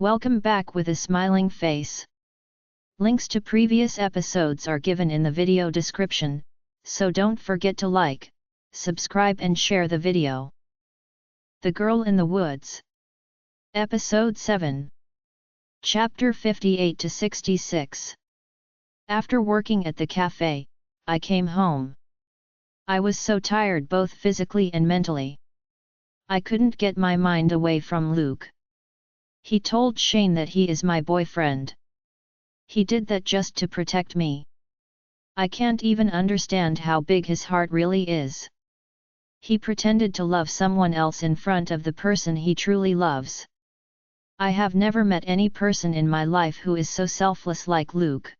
Welcome back with a smiling face. Links to previous episodes are given in the video description, so don't forget to like, subscribe and share the video. The Girl in the Woods. Episode 7. Chapter 58 to 66. After working at the cafe, I came home. I was so tired both physically and mentally. I couldn't get my mind away from Luke. He told Shane that he is my boyfriend. He did that just to protect me. I can't even understand how big his heart really is. He pretended to love someone else in front of the person he truly loves. I have never met any person in my life who is so selfless like Luke.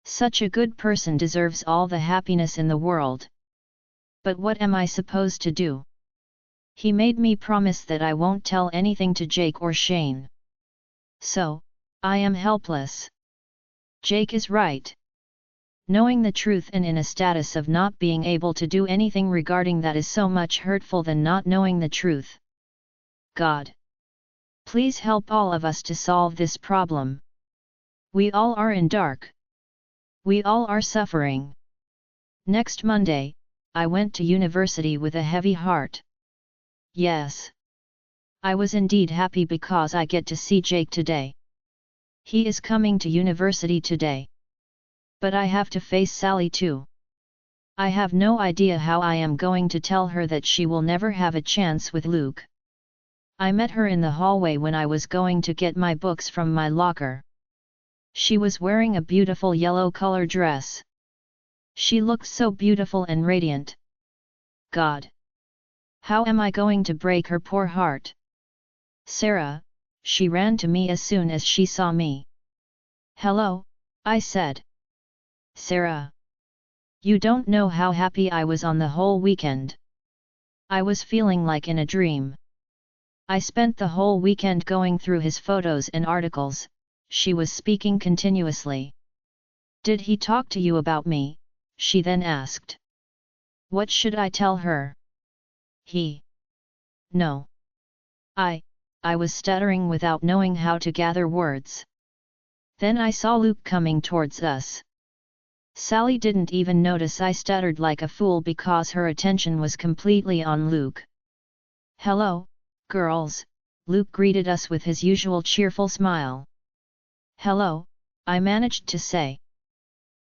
Such a good person deserves all the happiness in the world. But what am I supposed to do? He made me promise that I won't tell anything to Jake or Shane. So, I am helpless. Jake is right. Knowing the truth and in a status of not being able to do anything regarding that is so much hurtful than not knowing the truth. God, please help all of us to solve this problem. We all are in dark. We all are suffering. Next Monday, I went to university with a heavy heart. Yes. I was indeed happy because I get to see Jake today. He is coming to university today. But I have to face Sally too. I have no idea how I am going to tell her that she will never have a chance with Luke. I met her in the hallway when I was going to get my books from my locker. She was wearing a beautiful yellow color dress. She looked so beautiful and radiant. God! How am I going to break her poor heart? Sarah, she ran to me as soon as she saw me. Hello, I said. Sarah. You don't know how happy I was on the whole weekend. I was feeling like in a dream. I spent the whole weekend going through his photos and articles, she was speaking continuously. Did he talk to you about me? She then asked. What should I tell her? He. No. I was stuttering without knowing how to gather words. Then I saw Luke coming towards us. Sally didn't even notice I stuttered like a fool because her attention was completely on Luke. Hello, girls, Luke greeted us with his usual cheerful smile. Hello, I managed to say.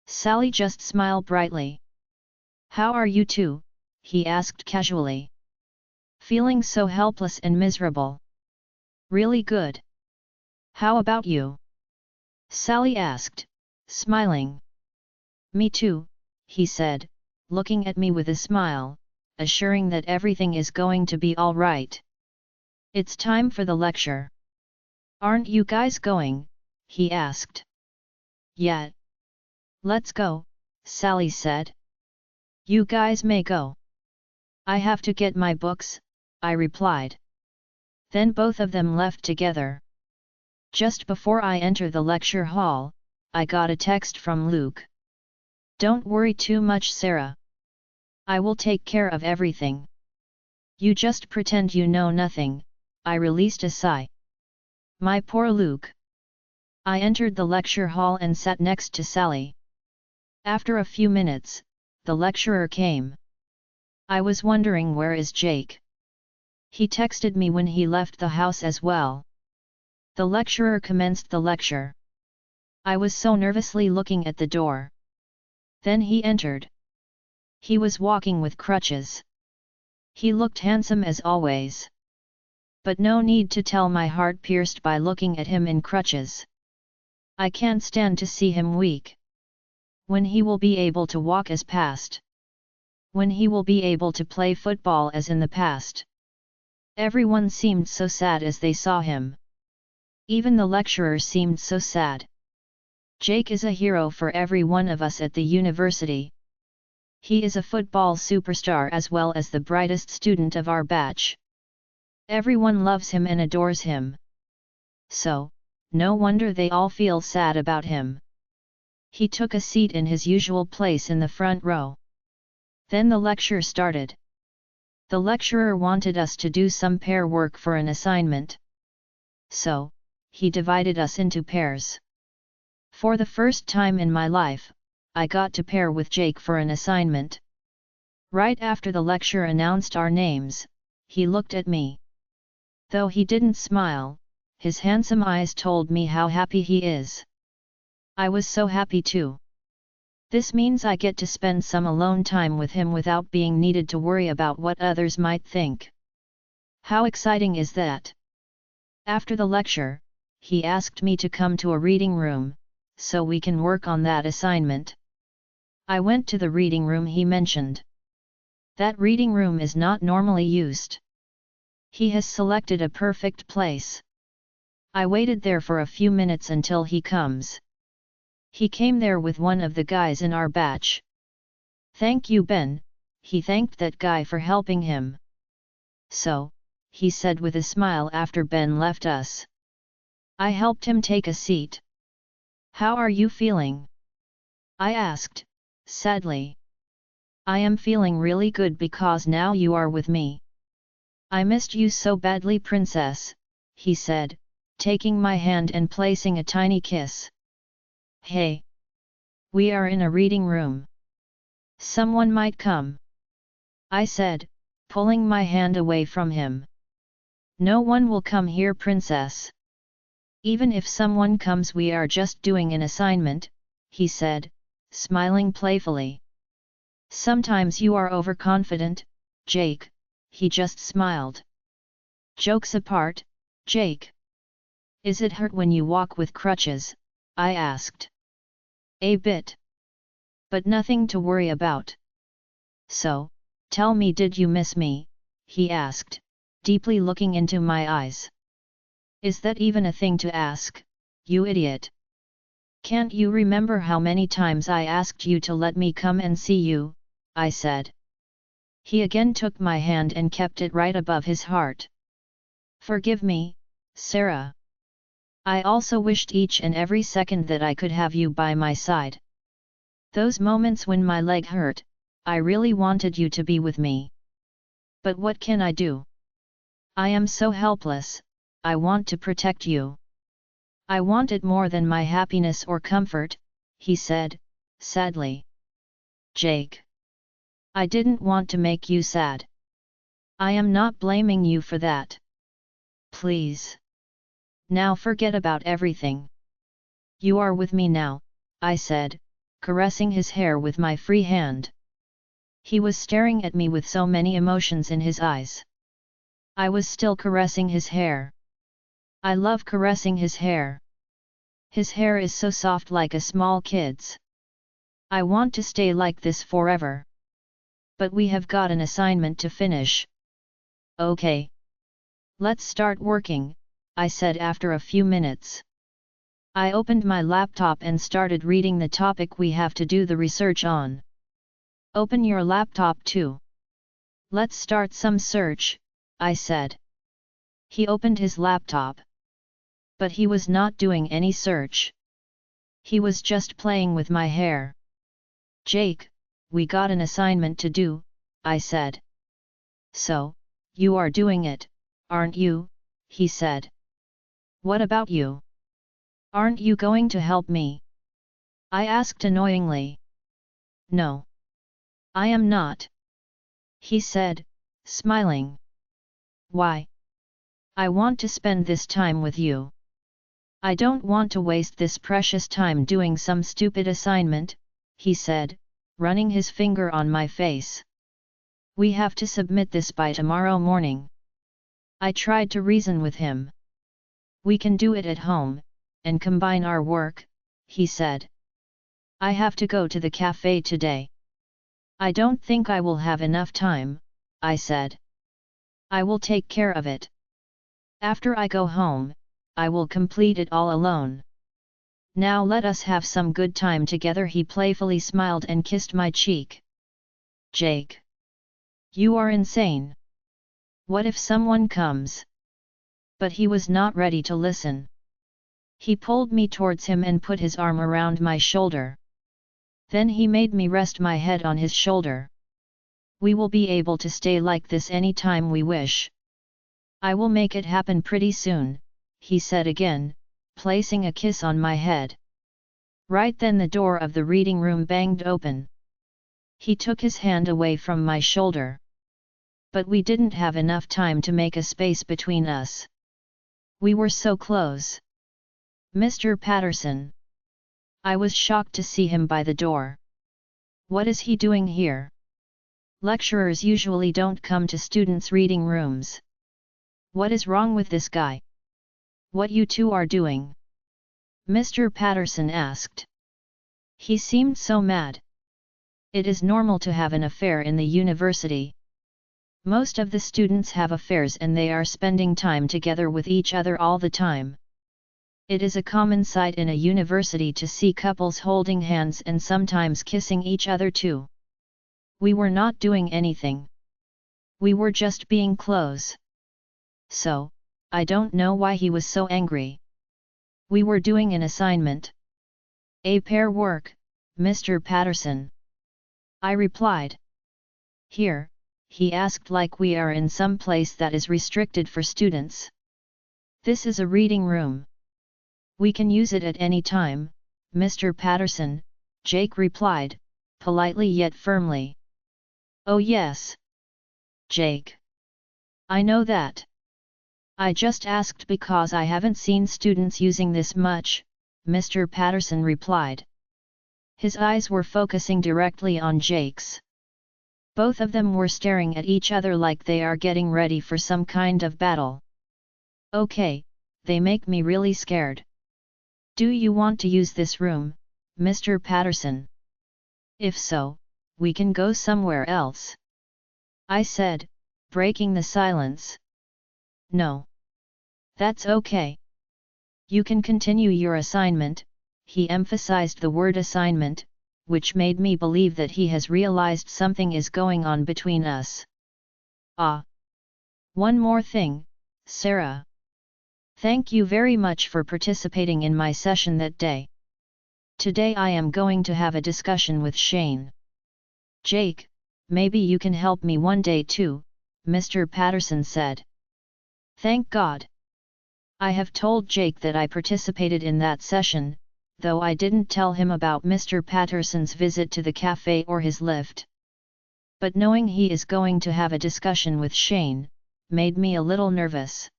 Sally just smiled brightly. How are you two? He asked casually. Feeling so helpless and miserable. Really good. How about you? Sally asked, smiling. Me too, he said, looking at me with a smile, assuring that everything is going to be all right. It's time for the lecture. Aren't you guys going? He asked. Yeah. Let's go, Sally said. You guys may go. I have to get my books, I replied. Then both of them left together. Just before I enter the lecture hall, I got a text from Luke. Don't worry too much, Sarah. I will take care of everything. You just pretend you know nothing, I released a sigh. My poor Luke. I entered the lecture hall and sat next to Sally. After a few minutes, the lecturer came. I was wondering where is Jake. He texted me when he left the house as well. The lecturer commenced the lecture. I was so nervously looking at the door. Then he entered. He was walking with crutches. He looked handsome as always. But no need to tell my heart pierced by looking at him in crutches. I can't stand to see him weak. When he will be able to walk as past. When he will be able to play football as in the past. Everyone seemed so sad as they saw him. Even the lecturer seemed so sad. Jake is a hero for every one of us at the university. He is a football superstar as well as the brightest student of our batch. Everyone loves him and adores him. So, no wonder they all feel sad about him. He took a seat in his usual place in the front row. Then the lecture started. The lecturer wanted us to do some pair work for an assignment. So, he divided us into pairs. For the first time in my life, I got to pair with Jake for an assignment. Right after the lecture announced our names, he looked at me. Though he didn't smile, his handsome eyes told me how happy he is. I was so happy too. This means I get to spend some alone time with him without being needed to worry about what others might think. How exciting is that? After the lecture, he asked me to come to a reading room, so we can work on that assignment. I went to the reading room he mentioned. That reading room is not normally used. He has selected a perfect place. I waited there for a few minutes until he comes. He came there with one of the guys in our batch. "Thank you, Ben," he thanked that guy for helping him. "So," he said with a smile after Ben left us. I helped him take a seat. "How are you feeling?" I asked, sadly. "I am feeling really good because now you are with me." "I missed you so badly, princess," he said, taking my hand and placing a tiny kiss. "Hey! We are in a reading room. Someone might come," I said, pulling my hand away from him. "No one will come here, princess." "Even if someone comes, we are just doing an assignment," he said, smiling playfully. "Sometimes you are overconfident, Jake," he just smiled. "Jokes apart, Jake. Is it hurt when you walk with crutches?" I asked. "A bit. But nothing to worry about." "So, tell me, did you miss me?" he asked, deeply looking into my eyes. "Is that even a thing to ask, you idiot? Can't you remember how many times I asked you to let me come and see you?" I said. He again took my hand and kept it right above his heart. "Forgive me, Sarah. I also wished each and every second that I could have you by my side. Those moments when my leg hurt, I really wanted you to be with me. But what can I do? I am so helpless. I want to protect you. I want it more than my happiness or comfort," he said, sadly. "Jake. I didn't want to make you sad. I am not blaming you for that. Please. Now forget about everything. You are with me now," I said, caressing his hair with my free hand. He was staring at me with so many emotions in his eyes. I was still caressing his hair. I love caressing his hair. His hair is so soft, like a small kid's. I want to stay like this forever. But we have got an assignment to finish. "Okay. Let's start working," I said after a few minutes. I opened my laptop and started reading the topic we have to do the research on. "Open your laptop too. Let's start some search," I said. He opened his laptop. But he was not doing any search. He was just playing with my hair. "Jake, we got an assignment to do," I said. "So, you are doing it, aren't you?" he said. "What about you? Aren't you going to help me?" I asked annoyingly. "No. I am not," he said, smiling. "Why? I want to spend this time with you. I don't want to waste this precious time doing some stupid assignment," he said, running his finger on my face. "We have to submit this by tomorrow morning." I tried to reason with him. "We can do it at home, and combine our work," he said. "I have to go to the cafe today. I don't think I will have enough time," I said. "I will take care of it. After I go home, I will complete it all alone. Now let us have some good time together." He playfully smiled and kissed my cheek. "Jake. You are insane. What if someone comes?" But he was not ready to listen. He pulled me towards him and put his arm around my shoulder. Then he made me rest my head on his shoulder. "We will be able to stay like this any time we wish. I will make it happen pretty soon," he said again, placing a kiss on my head. Right then the door of the reading room banged open. He took his hand away from my shoulder. But we didn't have enough time to make a space between us. We were so close. Mr. Patterson. I was shocked to see him by the door. What is he doing here? Lecturers usually don't come to students' reading rooms. What is wrong with this guy? What you two are doing? Mr. Patterson asked. He seemed so mad. It is normal to have an affair in the university. Most of the students have affairs and they are spending time together with each other all the time. It is a common sight in a university to see couples holding hands and sometimes kissing each other too. We were not doing anything. We were just being close. So, I don't know why he was so angry. We were doing an assignment. A pair work, Mr. Patterson. I replied. Here, he asked like we are in some place that is restricted for students. This is a reading room. We can use it at any time, Mr. Patterson, Jake replied, politely yet firmly. Oh yes. Jake. I know that. I just asked because I haven't seen students using this much, Mr. Patterson replied. His eyes were focusing directly on Jake's. Both of them were staring at each other like they are getting ready for some kind of battle. Okay, they make me really scared. Do you want to use this room, Mr. Patterson? If so, we can go somewhere else. I said, breaking the silence. No. That's okay. You can continue your assignment, he emphasized the word assignment, which made me believe that he has realized something is going on between us. Ah. One more thing, Sarah. Thank you very much for participating in my session that day. Today I am going to have a discussion with Shane. Jake, maybe you can help me one day too, Mr. Patterson said. Thank God. I have told Jake that I participated in that session, though I didn't tell him about Mr. Patterson's visit to the cafe or his lift. But knowing he is going to have a discussion with Shane, made me a little nervous.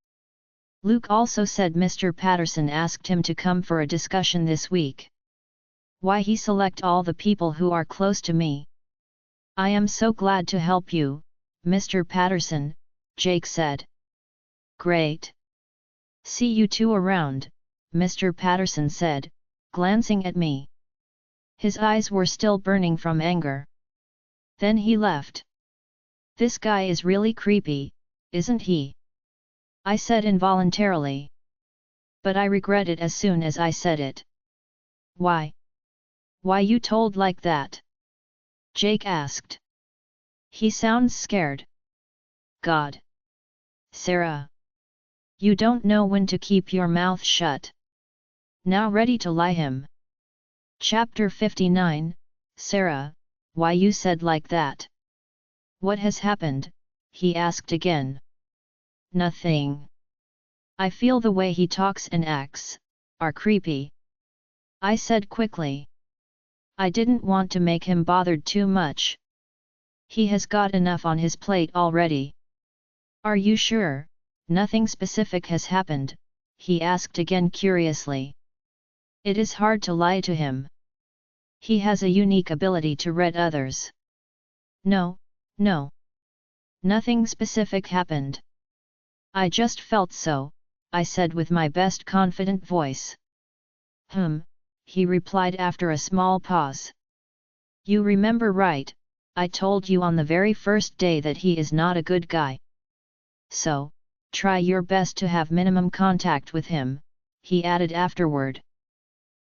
Luke also said Mr. Patterson asked him to come for a discussion this week. Why he select all the people who are close to me? I am so glad to help you, Mr. Patterson, Jake said. Great. See you two around, Mr. Patterson said, glancing at me. His eyes were still burning from anger. Then he left. This guy is really creepy, isn't he? I said involuntarily. But I regret it as soon as I said it. Why? Why you told like that? Jake asked. He sounds scared. God. Sarah. You don't know when to keep your mouth shut. Now ready to lie him. Chapter 59, Sarah, why you said like that? What has happened? He asked again. Nothing. I feel the way he talks and acts, are creepy. I said quickly. I didn't want to make him bothered too much. He has got enough on his plate already. Are you sure, nothing specific has happened? He asked again curiously. It is hard to lie to him. He has a unique ability to read others. No. Nothing specific happened. I just felt so, I said with my best confident voice. He replied after a small pause. You remember right, I told you on the very first day that he is not a good guy. So, try your best to have minimum contact with him, he added afterward.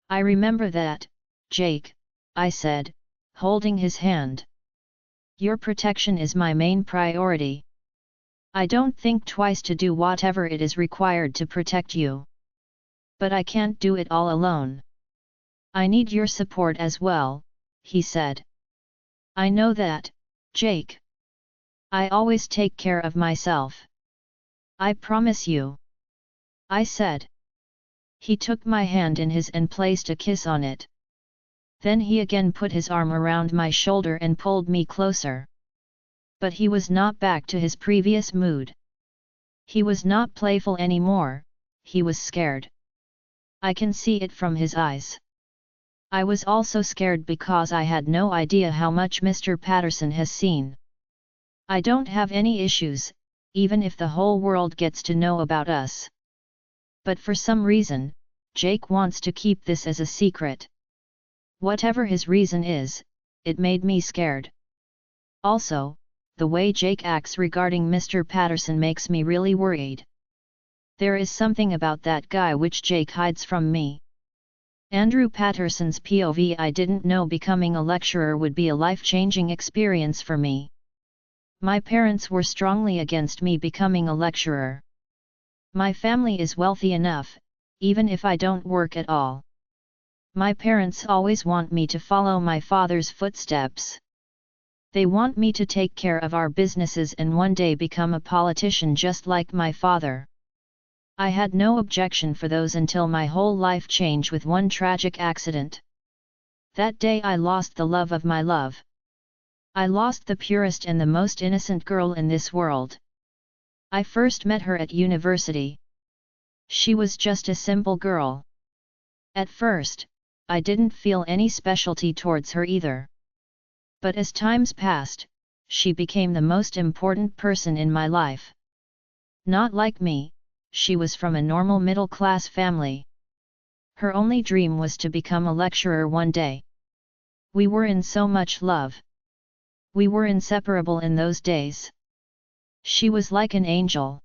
I remember that, Jake, I said, holding his hand. Your protection is my main priority. I don't think twice to do whatever it is required to protect you. But I can't do it all alone. I need your support as well, he said. I know that, Jake. I always take care of myself. I promise you. I said. He took my hand in his and placed a kiss on it. Then he again put his arm around my shoulder and pulled me closer. But he was not back to his previous mood. He was not playful anymore, he was scared. I can see it from his eyes. I was also scared because I had no idea how much Mr. Patterson has seen. I don't have any issues, even if the whole world gets to know about us. But for some reason, Jake wants to keep this as a secret. Whatever his reason is, it made me scared. Also, the way Jake acts regarding Mr. Patterson makes me really worried. There is something about that guy which Jake hides from me. Andrew Patterson's POV. I didn't know becoming a lecturer would be a life-changing experience for me. My parents were strongly against me becoming a lecturer. My family is wealthy enough, even if I don't work at all. My parents always want me to follow my father's footsteps. They want me to take care of our businesses and one day become a politician just like my father. I had no objection for those until my whole life changed with one tragic accident. That day I lost the love of my love. I lost the purest and the most innocent girl in this world. I first met her at university. She was just a simple girl. At first, I didn't feel any specialty towards her either. But as times passed, she became the most important person in my life. Not like me, she was from a normal middle-class family. Her only dream was to become a lecturer one day. We were in so much love. We were inseparable in those days. She was like an angel.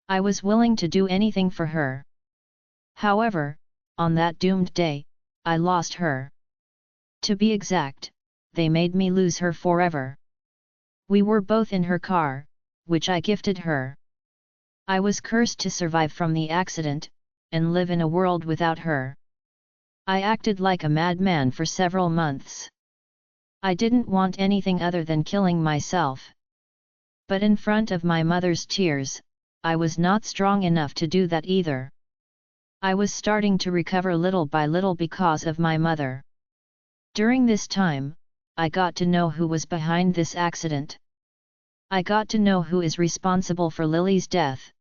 I was willing to do anything for her. However, on that doomed day, I lost her. To be exact, they made me lose her forever. We were both in her car, which I gifted her. I was cursed to survive from the accident, and live in a world without her. I acted like a madman for several months. I didn't want anything other than killing myself. But in front of my mother's tears, I was not strong enough to do that either. I was starting to recover little by little because of my mother. During this time, I got to know who was behind this accident. I got to know who is responsible for Lily's death.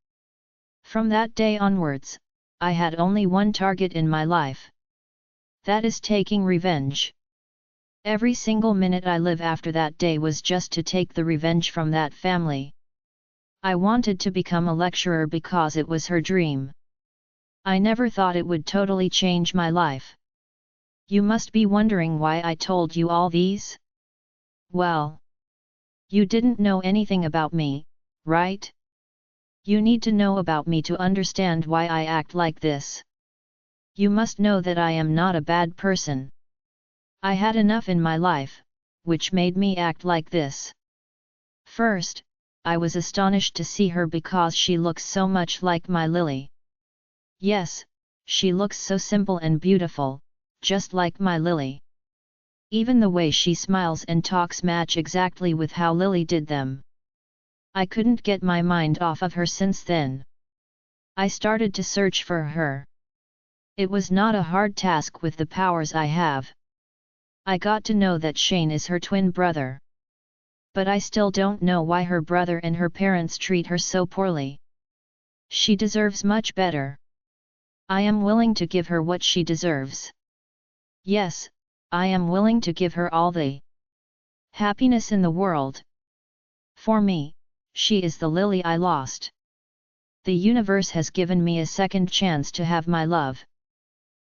From that day onwards, I had only one target in my life. That is taking revenge. Every single minute I live after that day was just to take the revenge from that family. I wanted to become a lecturer because it was her dream. I never thought it would totally change my life. You must be wondering why I told you all these? Well, you didn't know anything about me, right? You need to know about me to understand why I act like this. You must know that I am not a bad person. I had enough in my life, which made me act like this. First, I was astonished to see her because she looks so much like my Lily. Yes, she looks so simple and beautiful, just like my Lily. Even the way she smiles and talks match exactly with how Lily did them. I couldn't get my mind off of her since then. I started to search for her. It was not a hard task with the powers I have. I got to know that Shane is her twin brother. But I still don't know why her brother and her parents treat her so poorly. She deserves much better. I am willing to give her what she deserves. Yes, I am willing to give her all the happiness in the world. For me, she is the Lily I lost. The universe has given me a second chance to have my love.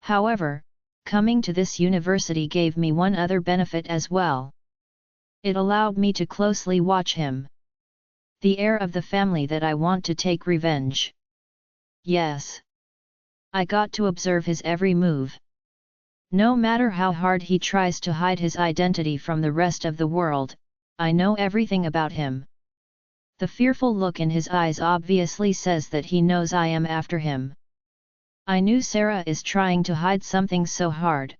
However, coming to this university gave me one other benefit as well. It allowed me to closely watch him. The heir of the family that I want to take revenge. Yes. I got to observe his every move. No matter how hard he tries to hide his identity from the rest of the world, I know everything about him. The fearful look in his eyes obviously says that he knows I am after him. I knew Sarah is trying to hide something so hard.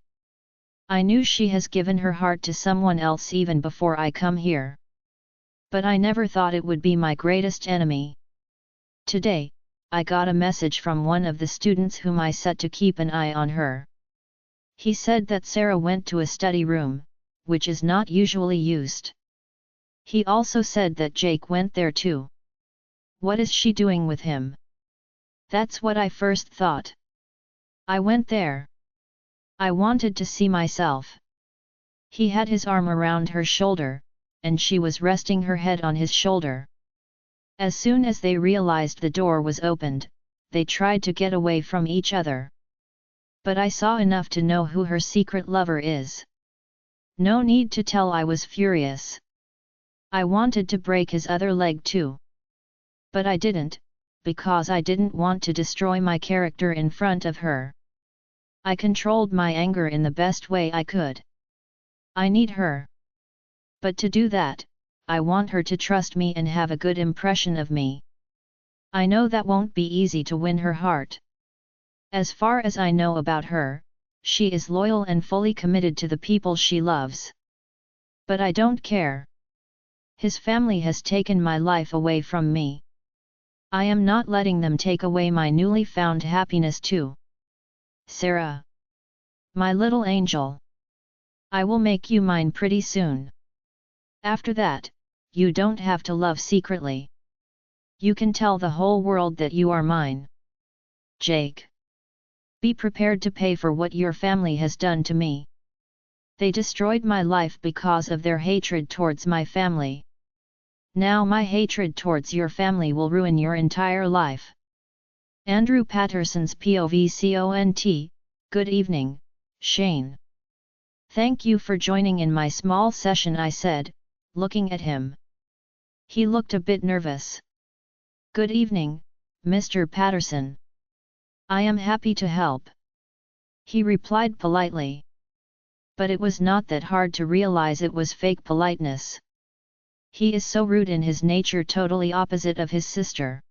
I knew she has given her heart to someone else even before I come here. But I never thought it would be my greatest enemy. Today, I got a message from one of the students whom I set to keep an eye on her. He said that Sarah went to a study room, which is not usually used. He also said that Jake went there too. What is she doing with him? That's what I first thought. I went there. I wanted to see myself. He had his arm around her shoulder, and she was resting her head on his shoulder. As soon as they realized the door was opened, they tried to get away from each other. But I saw enough to know who her secret lover is. No need to tell, I was furious. I wanted to break his other leg too. But I didn't, because I didn't want to destroy my character in front of her. I controlled my anger in the best way I could. I need her. But to do that, I want her to trust me and have a good impression of me. I know that won't be easy to win her heart. As far as I know about her, she is loyal and fully committed to the people she loves. But I don't care. His family has taken my life away from me. I am not letting them take away my newly found happiness too. Sarah. My little angel. I will make you mine pretty soon. After that, you don't have to love secretly. You can tell the whole world that you are mine. Jake. Be prepared to pay for what your family has done to me. They destroyed my life because of their hatred towards my family. Now my hatred towards your family will ruin your entire life. Andrew Patterson's POVCONT, good evening, Shane. Thank you for joining in my small session, I said, looking at him. He looked a bit nervous. Good evening, Mr. Patterson. I am happy to help. He replied politely. But it was not that hard to realize it was fake politeness. He is so rude in his nature, totally opposite of his sister.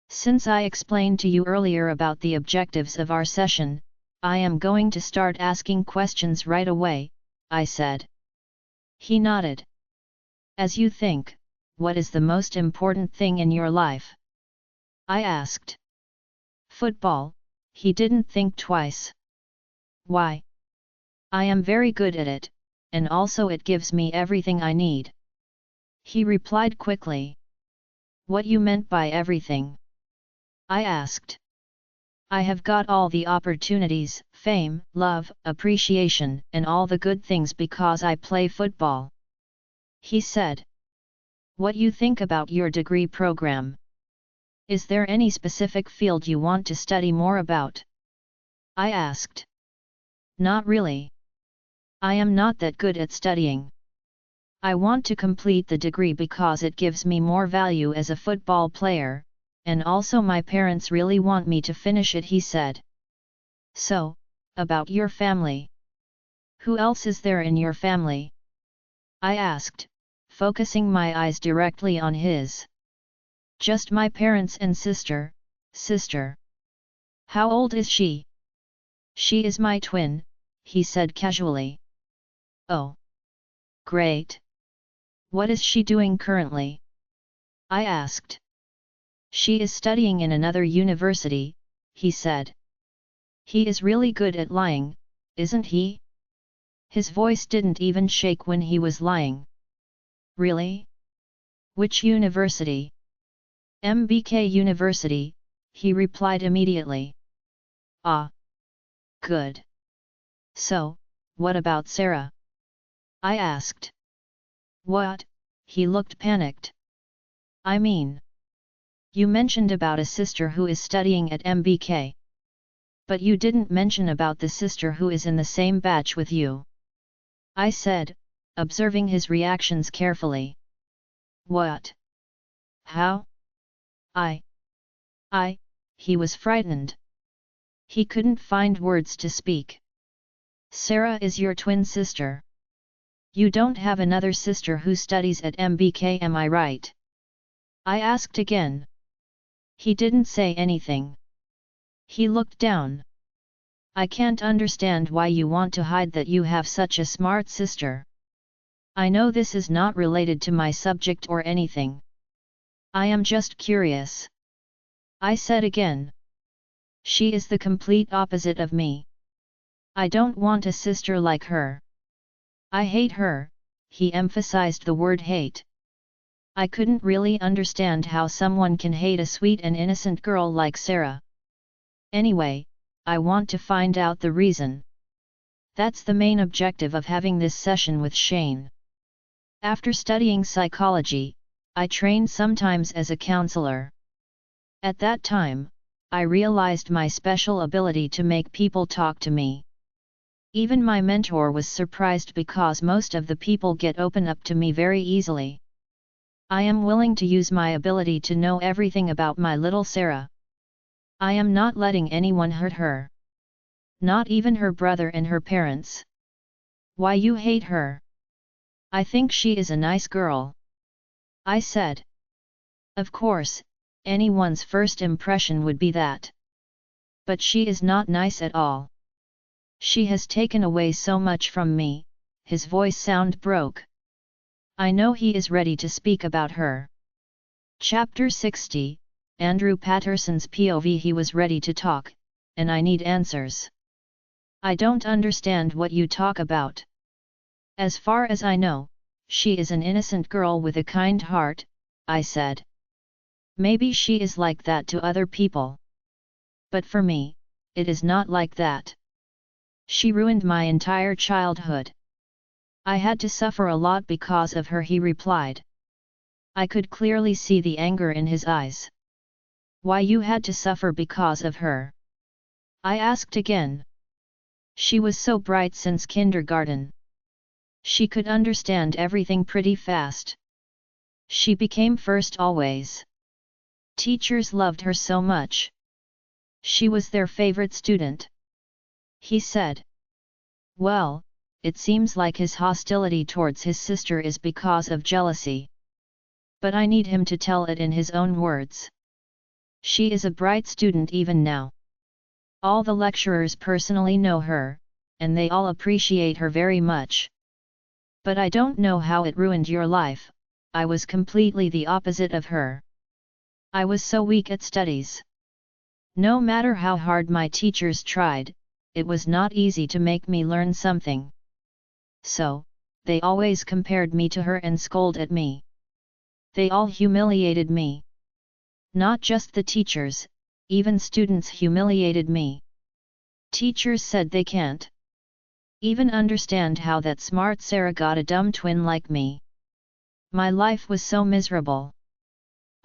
Since I explained to you earlier about the objectives of our session, I am going to start asking questions right away, I said. He nodded. As you think, what is the most important thing in your life? I asked. Football, he didn't think twice. Why? I am very good at it, and also it gives me everything I need. He replied quickly. What you meant by everything? I asked. I have got all the opportunities, fame, love, appreciation, and all the good things because I play football. He said. What you think about your degree program? Is there any specific field you want to study more about? I asked. Not really. I am not that good at studying. I want to complete the degree because it gives me more value as a football player, and also my parents really want me to finish it, he said. So, about your family. Who else is there in your family? I asked, focusing my eyes directly on his. Just my parents and sister. How old is she? She is my twin, he said casually. Oh. Great. What is she doing currently? I asked. She is studying in another university, he said. He is really good at lying, isn't he? His voice didn't even shake when he was lying. Really? Which university? MBK University, he replied immediately. Ah. Good. So, what about Sarah? I asked. What? He looked panicked. I mean, you mentioned about a sister who is studying at MBK. But you didn't mention about the sister who is in the same batch with you. I said, observing his reactions carefully. What? How? He was frightened. He couldn't find words to speak. Sarah is your twin sister. You don't have another sister who studies at MBK, am I right? I asked again. He didn't say anything. He looked down. I can't understand why you want to hide that you have such a smart sister. I know this is not related to my subject or anything. I am just curious. I said again. She is the complete opposite of me. I don't want a sister like her. I hate her, he emphasized the word hate. I couldn't really understand how someone can hate a sweet and innocent girl like Sarah. Anyway, I want to find out the reason. That's the main objective of having this session with Shane. After studying psychology, I trained sometimes as a counselor. At that time, I realized my special ability to make people talk to me. Even my mentor was surprised because most of the people get open up to me very easily. I am willing to use my ability to know everything about my little Sarah. I am not letting anyone hurt her. Not even her brother and her parents. Why you hate her? I think she is a nice girl. I said. Of course, anyone's first impression would be that. But she is not nice at all. She has taken away so much from me, his voice sound broke. I know he is ready to speak about her. Chapter 60, Andrew Patterson's POV. He was ready to talk, and I need answers. I don't understand what you talk about. As far as I know, she is an innocent girl with a kind heart, I said. Maybe she is like that to other people. But for me, it is not like that. She ruined my entire childhood. I had to suffer a lot because of her, he replied. I could clearly see the anger in his eyes. Why you had to suffer because of her? I asked again. She was so bright since kindergarten. She could understand everything pretty fast. She became first always. Teachers loved her so much. She was their favorite student. He said. Well, it seems like his hostility towards his sister is because of jealousy. But I need him to tell it in his own words. She is a bright student even now. All the lecturers personally know her, and they all appreciate her very much. But I don't know how it ruined your life. I was completely the opposite of her. I was so weak at studies. No matter how hard my teachers tried, it was not easy to make me learn something. So, they always compared me to her and scolded at me. They all humiliated me. Not just the teachers, even students humiliated me. Teachers said they can't even understand how that smart Sarah got a dumb twin like me. My life was so miserable.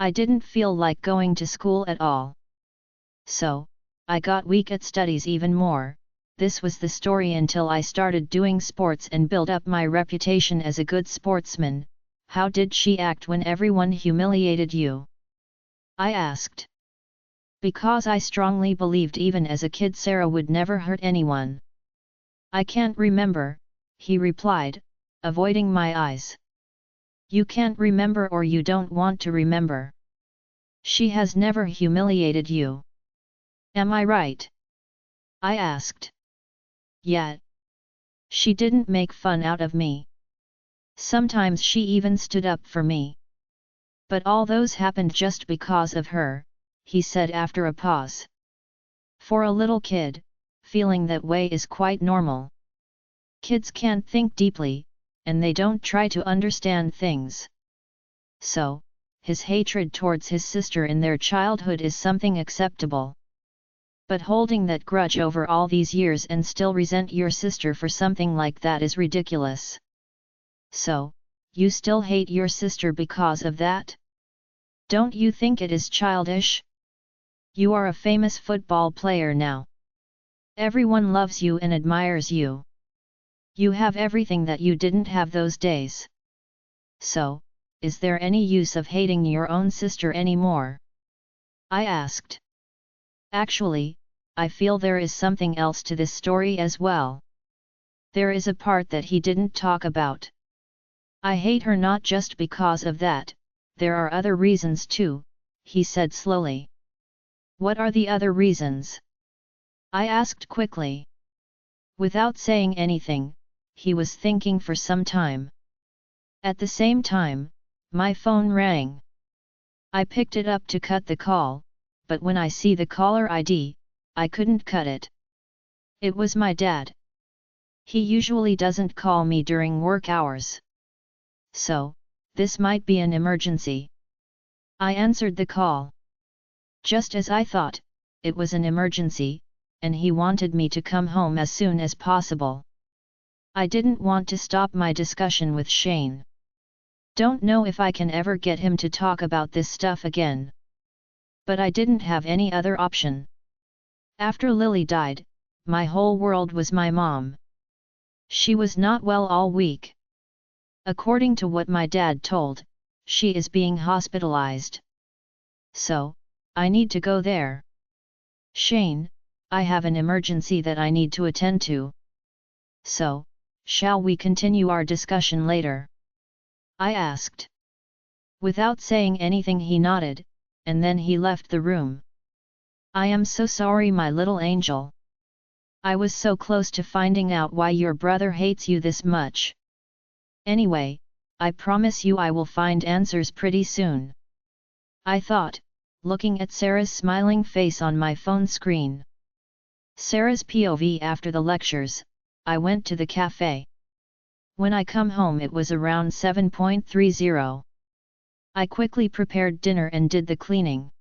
I didn't feel like going to school at all. So, I got weak at studies even more. This was the story until I started doing sports and built up my reputation as a good sportsman. How did she act when everyone humiliated you? I asked. Because I strongly believed even as a kid Sarah would never hurt anyone. I can't remember, he replied, avoiding my eyes. You can't remember or you don't want to remember. She has never humiliated you. Am I right? I asked. Yet. She didn't make fun out of me. Sometimes she even stood up for me. But all those happened just because of her, he said after a pause. For a little kid, feeling that way is quite normal. Kids can't think deeply, and they don't try to understand things. So, his hatred towards his sister in their childhood is something acceptable. But holding that grudge over all these years and still resent your sister for something like that is ridiculous. So, you still hate your sister because of that? Don't you think it is childish? You are a famous football player now. Everyone loves you and admires you. You have everything that you didn't have those days. So, is there any use of hating your own sister anymore? I asked. Actually, I feel there is something else to this story as well. There is a part that he didn't talk about. I hate her not just because of that, there are other reasons too, he said slowly. What are the other reasons? I asked quickly. Without saying anything, he was thinking for some time. At the same time, my phone rang. I picked it up to cut the call, but when I see the caller ID, I couldn't cut it. It was my dad. He usually doesn't call me during work hours. So, this might be an emergency. I answered the call. Just as I thought, it was an emergency, and he wanted me to come home as soon as possible. I didn't want to stop my discussion with Shane. Don't know if I can ever get him to talk about this stuff again. But I didn't have any other option. After Lily died, my whole world was my mom. She was not well all week. According to what my dad told, she is being hospitalized. So, I need to go there. Shane, I have an emergency that I need to attend to. So, shall we continue our discussion later? I asked. Without saying anything he nodded, and then he left the room. I am so sorry, my little angel. I was so close to finding out why your brother hates you this much. Anyway, I promise you I will find answers pretty soon. I thought, looking at Sarah's smiling face on my phone screen. Sarah's POV after the lectures, I went to the cafe. When I come home it was around 7:30. I quickly prepared dinner and did the cleaning.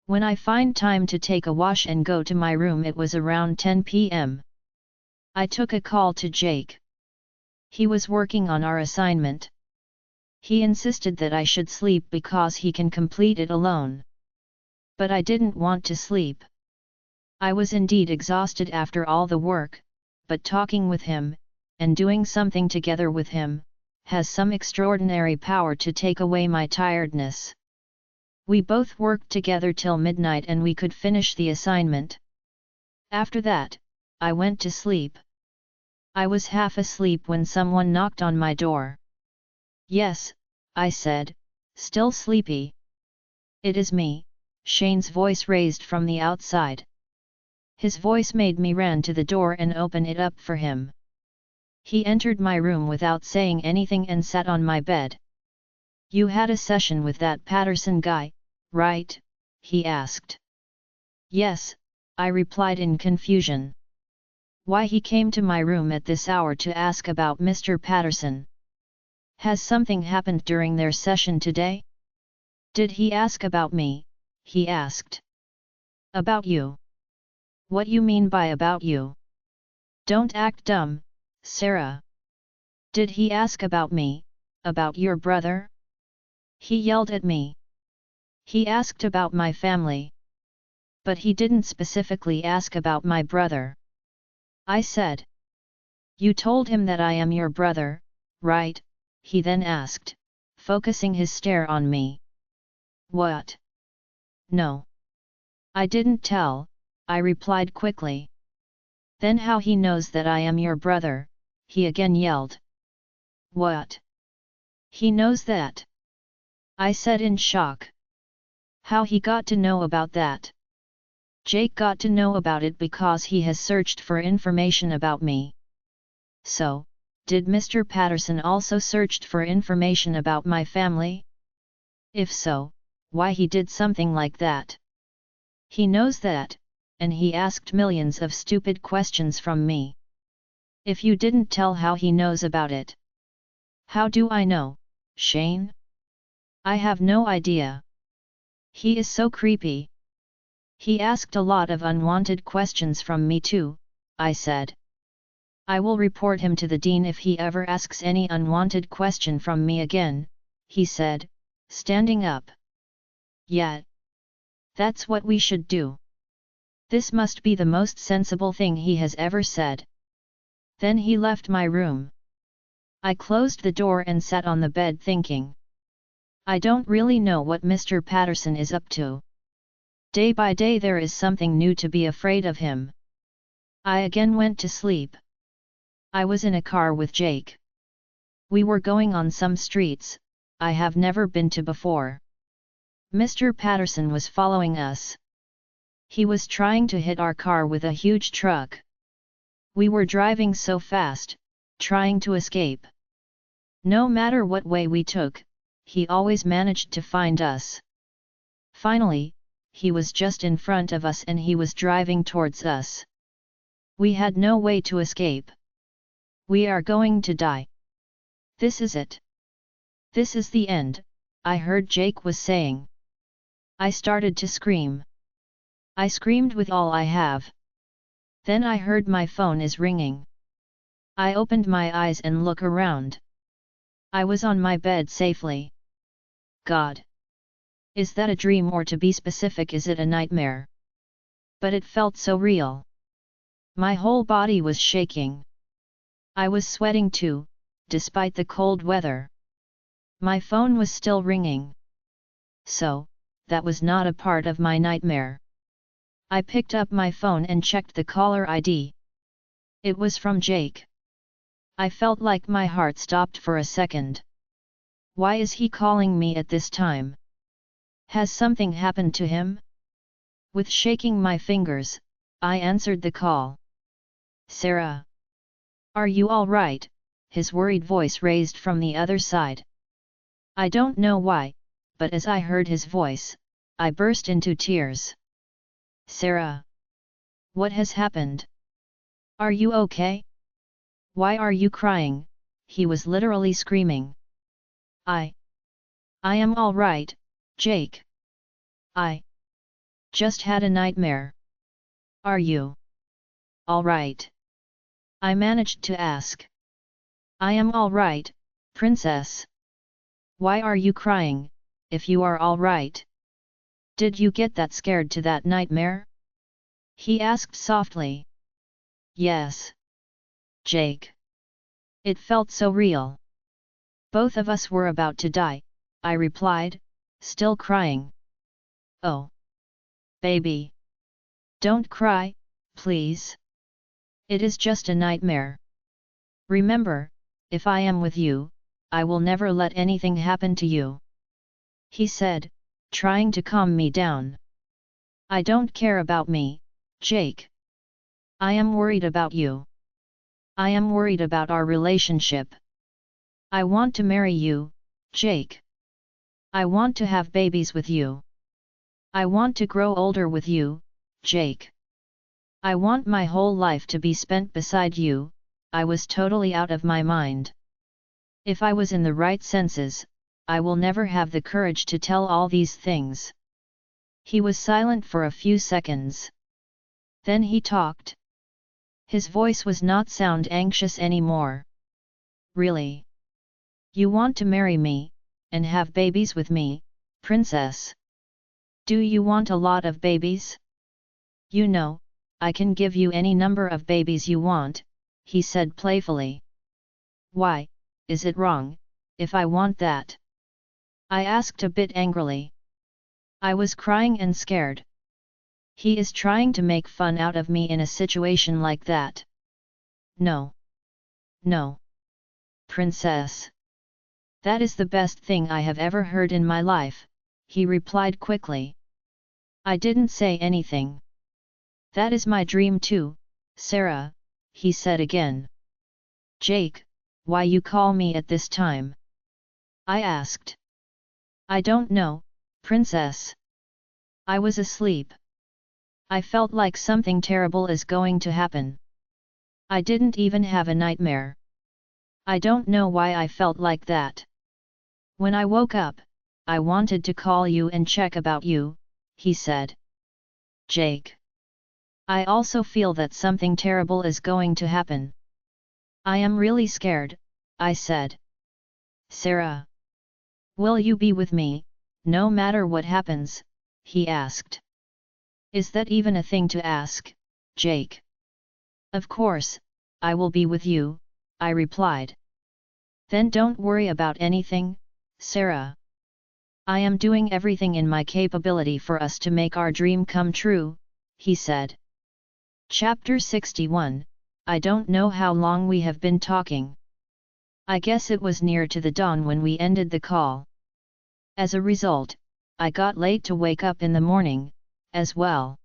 When I find time to take a wash and go to my room it was around 10 p.m. I took a call to Jake. He was working on our assignment. He insisted that I should sleep because he can complete it alone. But I didn't want to sleep. I was indeed exhausted after all the work, but talking with him, and doing something together with him, has some extraordinary power to take away my tiredness. We both worked together till midnight and we could finish the assignment. After that, I went to sleep. I was half asleep when someone knocked on my door. Yes, I said, still sleepy. It is me, Shane's voice raised from the outside. His voice made me run to the door and open it up for him. He entered my room without saying anything and sat on my bed. You had a session with that Patterson guy, right? He asked. Yes, I replied in confusion. Why he came to my room at this hour to ask about Mr. Patterson? Has something happened during their session today? Did he ask about me? He asked. About you? What you mean by about you? Don't act dumb, Sarah. Did he ask about me, about your brother? He yelled at me. He asked about my family. But he didn't specifically ask about my brother. I said. You told him that I am your brother, right? He then asked, focusing his stare on me. What? No. I didn't tell, I replied quickly. Then how he knows that I am your brother? He again yelled. What? He knows that? I said in shock. How he got to know about that? Jake got to know about it because he has searched for information about me. So, did Mr. Patterson also searched for information about my family? If so, why he did something like that? He knows that, and he asked millions of stupid questions from me. If you didn't tell how he knows about it. How do I know, Shane? I have no idea. He is so creepy. He asked a lot of unwanted questions from me too, I said. I will report him to the dean if he ever asks any unwanted question from me again, he said, standing up. Yeah. That's what we should do. This must be the most sensible thing he has ever said. Then he left my room. I closed the door and sat on the bed thinking. I don't really know what Mr. Patterson is up to. Day by day there is something new to be afraid of him. I again went to sleep. I was in a car with Jake. We were going on some streets I have never been to before. Mr. Patterson was following us. He was trying to hit our car with a huge truck. We were driving so fast, trying to escape. No matter what way we took, he always managed to find us. Finally, he was just in front of us and he was driving towards us. We had no way to escape. We are going to die. This is it. This is the end, I heard Jake was saying. I started to scream. I screamed with all I have. Then I heard my phone is ringing. I opened my eyes and look around. I was on my bed safely. God! Is that a dream, or to be specific, is it a nightmare? But it felt so real. My whole body was shaking. I was sweating too, despite the cold weather. My phone was still ringing. So, that was not a part of my nightmare. I picked up my phone and checked the caller ID. It was from Jake. I felt like my heart stopped for a second. Why is he calling me at this time? Has something happened to him? With shaking my fingers, I answered the call. Sarah. Are you all right? His worried voice raised from the other side. I don't know why, but as I heard his voice, I burst into tears. Sarah. What has happened? Are you okay? Why are you crying? He was literally screaming. I am all right, Jake. I just had a nightmare. Are you all right? I managed to ask. I am all right, princess. Why are you crying, if you are all right? Did you get that scared to that nightmare? He asked softly. Yes. Jake. It felt so real. Both of us were about to die, I replied, still crying. Oh. Baby. Don't cry, please. It is just a nightmare. Remember, if I am with you, I will never let anything happen to you. He said, trying to calm me down. I don't care about me, Jake. I am worried about you. I am worried about our relationship. I want to marry you, Jake. I want to have babies with you. I want to grow older with you, Jake. I want my whole life to be spent beside you. I was totally out of my mind. If I was in the right senses, I will never have the courage to tell all these things. He was silent for a few seconds. Then he talked. His voice was not sound anxious anymore. Really? You want to marry me, and have babies with me, princess? Do you want a lot of babies? You know, I can give you any number of babies you want, he said playfully. Why, is it wrong, if I want that? I asked a bit angrily. I was crying and scared. He is trying to make fun out of me in a situation like that. No. No. Princess. That is the best thing I have ever heard in my life, he replied quickly. I didn't say anything. That is my dream too, Sarah, he said again. Jake, why you call me at this time? I asked. I don't know, princess. I was asleep. I felt like something terrible is going to happen. I didn't even have a nightmare. I don't know why I felt like that. When I woke up, I wanted to call you and check about you, he said. Jake. I also feel that something terrible is going to happen. I am really scared, I said. Sarah. Will you be with me, no matter what happens? He asked. Is that even a thing to ask, Jake? Of course, I will be with you, I replied. Then don't worry about anything, Sarah. I am doing everything in my capability for us to make our dream come true, he said. Chapter 61, I don't know how long we have been talking. I guess it was near to the dawn when we ended the call. As a result, I got late to wake up in the morning, as well.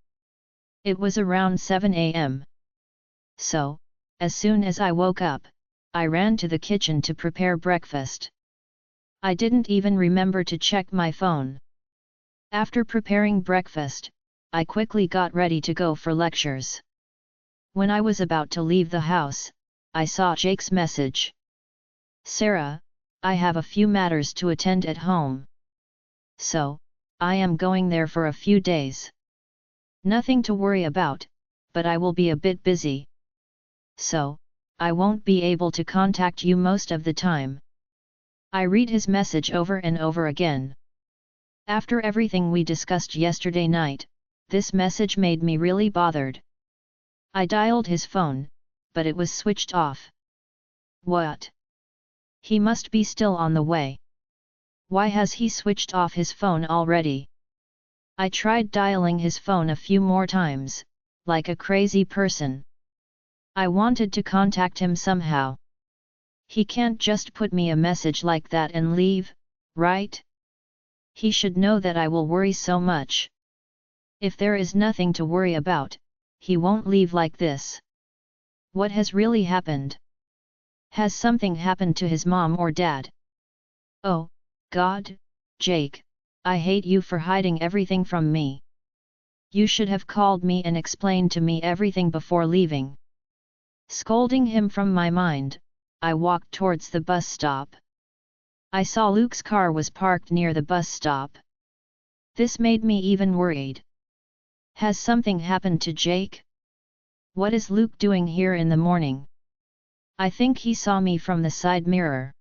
It was around 7 a.m. So, as soon as I woke up, I ran to the kitchen to prepare breakfast. I didn't even remember to check my phone. After preparing breakfast, I quickly got ready to go for lectures. When I was about to leave the house, I saw Jake's message. "Sarah, I have a few matters to attend at home. So, I am going there for a few days. Nothing to worry about, but I will be a bit busy. So, I won't be able to contact you most of the time." I read his message over and over again. After everything we discussed yesterday night, this message made me really bothered. I dialed his phone, but it was switched off. What? He must be still on the way. Why has he switched off his phone already? I tried dialing his phone a few more times, like a crazy person. I wanted to contact him somehow. He can't just put me a message like that and leave, right? He should know that I will worry so much. If there is nothing to worry about, he won't leave like this. What has really happened? Has something happened to his mom or dad? Oh, God, Jake, I hate you for hiding everything from me. You should have called me and explained to me everything before leaving. Scolding him from my mind, I walked towards the bus stop. I saw Luke's car was parked near the bus stop. This made me even worried. Has something happened to Jake? What is Luke doing here in the morning? I think he saw me from the side mirror.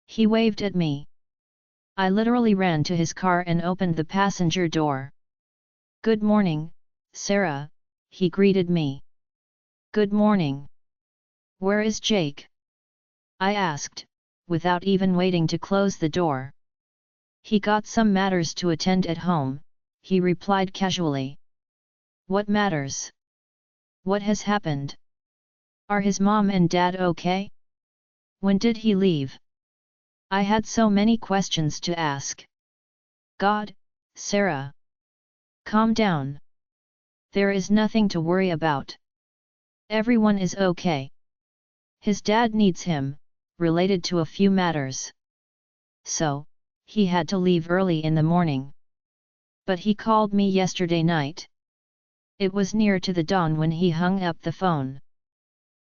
He waved at me. I literally ran to his car and opened the passenger door. "Good morning, Sarah," he greeted me. "Good morning. Where is Jake?" I asked, without even waiting to close the door. "He got some matters to attend at home," he replied casually. "What matters? What has happened? Are his mom and dad okay? When did he leave?" I had so many questions to ask. "God, Sarah. Calm down. There is nothing to worry about. Everyone is okay. His dad needs him, related to a few matters. So, he had to leave early in the morning. But he called me yesterday night. It was near to the dawn when he hung up the phone.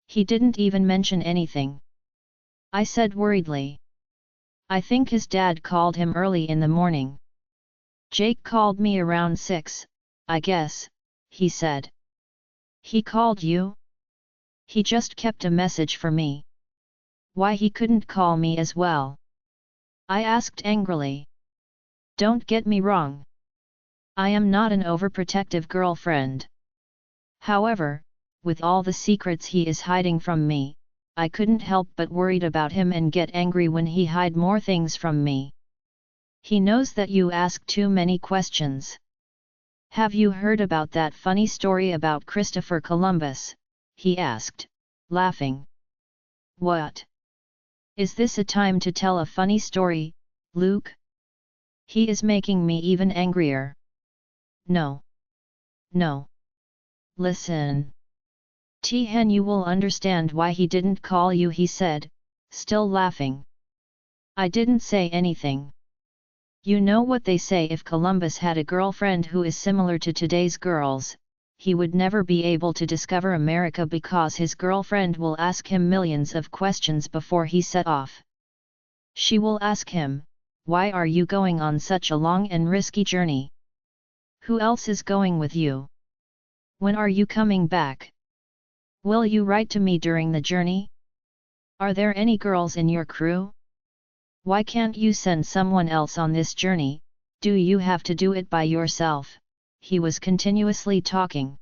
He didn't even mention anything." I said worriedly. "I think his dad called him early in the morning. Jake called me around 6, I guess," he said. "He called you?" "He just kept a message for me. Why he couldn't call me as well?" I asked angrily. "Don't get me wrong. I am not an overprotective girlfriend. However, with all the secrets he is hiding from me, I couldn't help but worried about him and get angry when he hide more things from me. He knows that you ask too many questions. Have you heard about that funny story about Christopher Columbus?" he asked, laughing. "What? Is this a time to tell a funny story, Luke?" He is making me even angrier. No. No. Listen. Hen, you will understand why he didn't call you, he said, still laughing. I didn't say anything. You know what they say, if Columbus had a girlfriend who is similar to today's girls, he would never be able to discover America because his girlfriend will ask him millions of questions before he set off. She will ask him, "Why are you going on such a long and risky journey? Who else is going with you? When are you coming back? Will you write to me during the journey? Are there any girls in your crew? Why can't you send someone else on this journey? Do you have to do it by yourself?" He was continuously talking.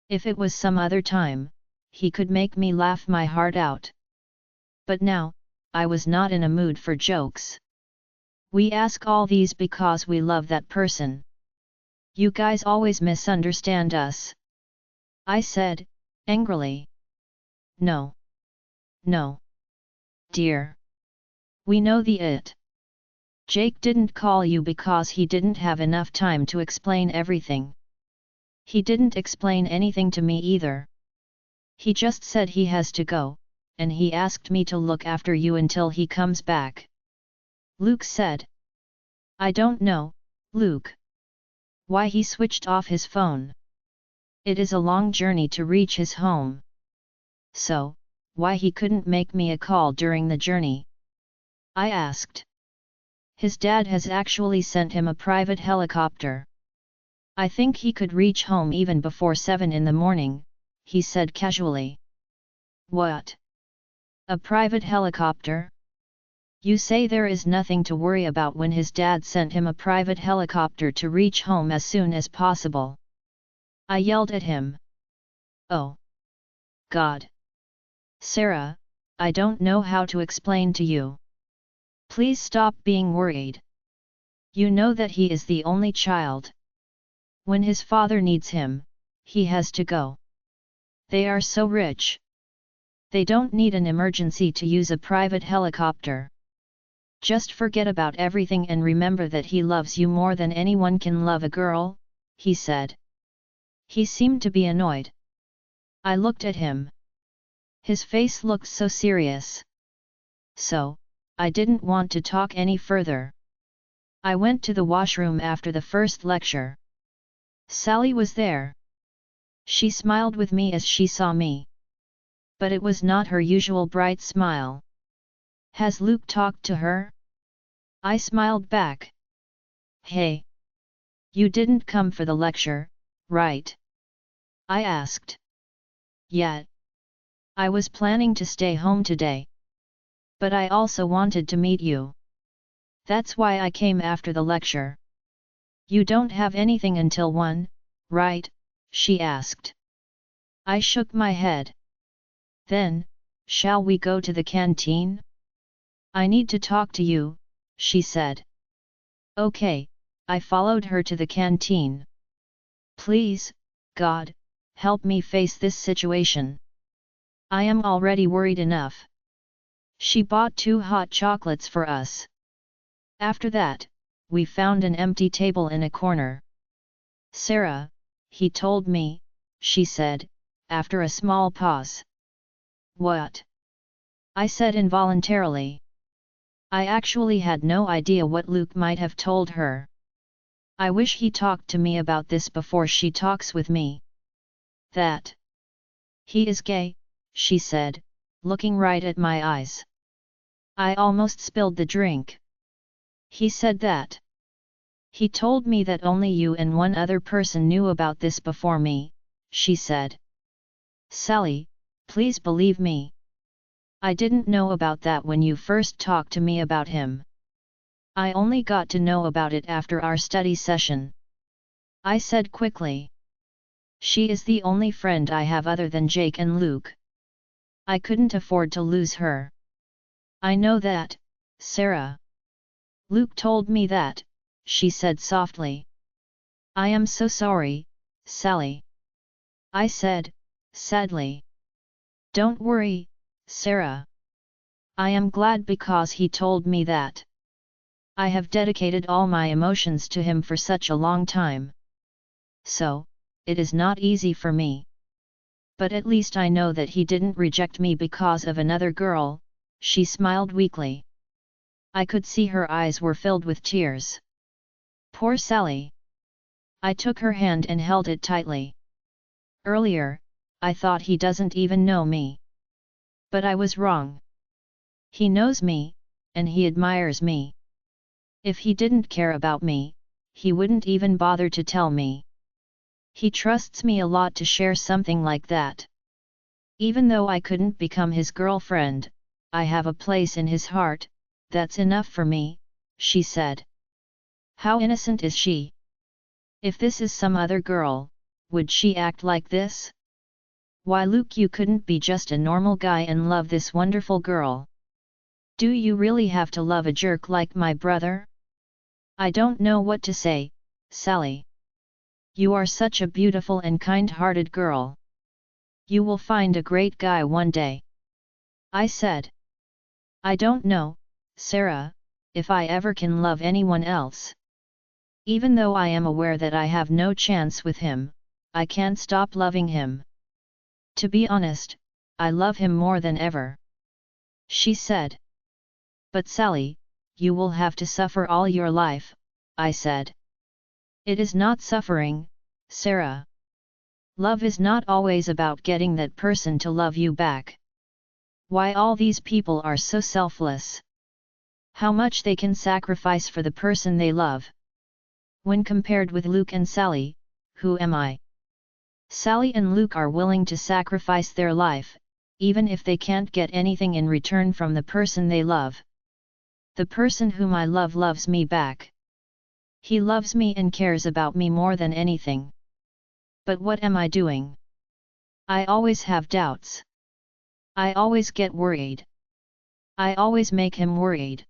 If it was some other time, he could make me laugh my heart out. But now, I was not in a mood for jokes. We ask all these because we love that person. You guys always misunderstand us. I said, angrily. No. No. Dear. We know the it. Jake didn't call you because he didn't have enough time to explain everything. He didn't explain anything to me either. He just said he has to go, and he asked me to look after you until he comes back. Luke said. I don't know, Luke. Why he switched off his phone? It is a long journey to reach his home. So, why he couldn't make me a call during the journey? I asked. His dad has actually sent him a private helicopter. I think he could reach home even before 7 in the morning, he said casually. What? A private helicopter? You say there is nothing to worry about when his dad sent him a private helicopter to reach home as soon as possible. I yelled at him. Oh. God. Sarah, I don't know how to explain to you. Please stop being worried. You know that he is the only child. When his father needs him, he has to go. They are so rich. They don't need an emergency to use a private helicopter. Just forget about everything and remember that he loves you more than anyone can love a girl, he said. He seemed to be annoyed. I looked at him. His face looked so serious. So, I didn't want to talk any further. I went to the washroom after the first lecture. Sally was there. She smiled with me as she saw me. But it was not her usual bright smile. Has Luke talked to her? I smiled back. Hey! You didn't come for the lecture, right? I asked. Yeah. I was planning to stay home today. But I also wanted to meet you. That's why I came after the lecture. You don't have anything until 1, right? She asked. I shook my head. Then, shall we go to the canteen? I need to talk to you, she said. Okay, I followed her to the canteen. Please, God, help me face this situation. I am already worried enough. She bought 2 hot chocolates for us. After that, we found an empty table in a corner. Sarah, he told me, she said, after a small pause. What? I said involuntarily. I actually had no idea what Luke might have told her. I wish he talked to me about this before she talks with me. That. He is gay, she said, looking right at my eyes. I almost spilled the drink. He said that. He told me that only you and one other person knew about this before me, she said. Sally, please believe me. I didn't know about that when you first talked to me about him. I only got to know about it after our study session. I said quickly. She is the only friend I have other than Jake and Luke. I couldn't afford to lose her. I know that, Sarah. Luke told me that, she said softly. I am so sorry, Sally. I said, sadly. Don't worry, Sarah. I am glad because he told me that. I have dedicated all my emotions to him for such a long time. So, it is not easy for me. But at least I know that he didn't reject me because of another girl, she smiled weakly. I could see her eyes were filled with tears. Poor Sally. I took her hand and held it tightly. Earlier, I thought he doesn't even know me. But I was wrong. He knows me, and he admires me. If he didn't care about me, he wouldn't even bother to tell me. He trusts me a lot to share something like that. Even though I couldn't become his girlfriend, I have a place in his heart, that's enough for me, she said. How innocent is she? If this is some other girl, would she act like this? Why, Luke, you couldn't be just a normal guy and love this wonderful girl. Do you really have to love a jerk like my brother? I don't know what to say, Sally. You are such a beautiful and kind-hearted girl. You will find a great guy one day. I said. I don't know, Sarah, if I ever can love anyone else. Even though I am aware that I have no chance with him, I can't stop loving him. To be honest, I love him more than ever. She said. But Sally, you will have to suffer all your life, I said. It is not suffering, Sarah. Love is not always about getting that person to love you back. Why all these people are so selfless? How much they can sacrifice for the person they love. When compared with Luke and Sally, who am I? Sally and Luke are willing to sacrifice their life, even if they can't get anything in return from the person they love. The person whom I love loves me back. He loves me and cares about me more than anything. But what am I doing? I always have doubts. I always get worried. I always make him worried.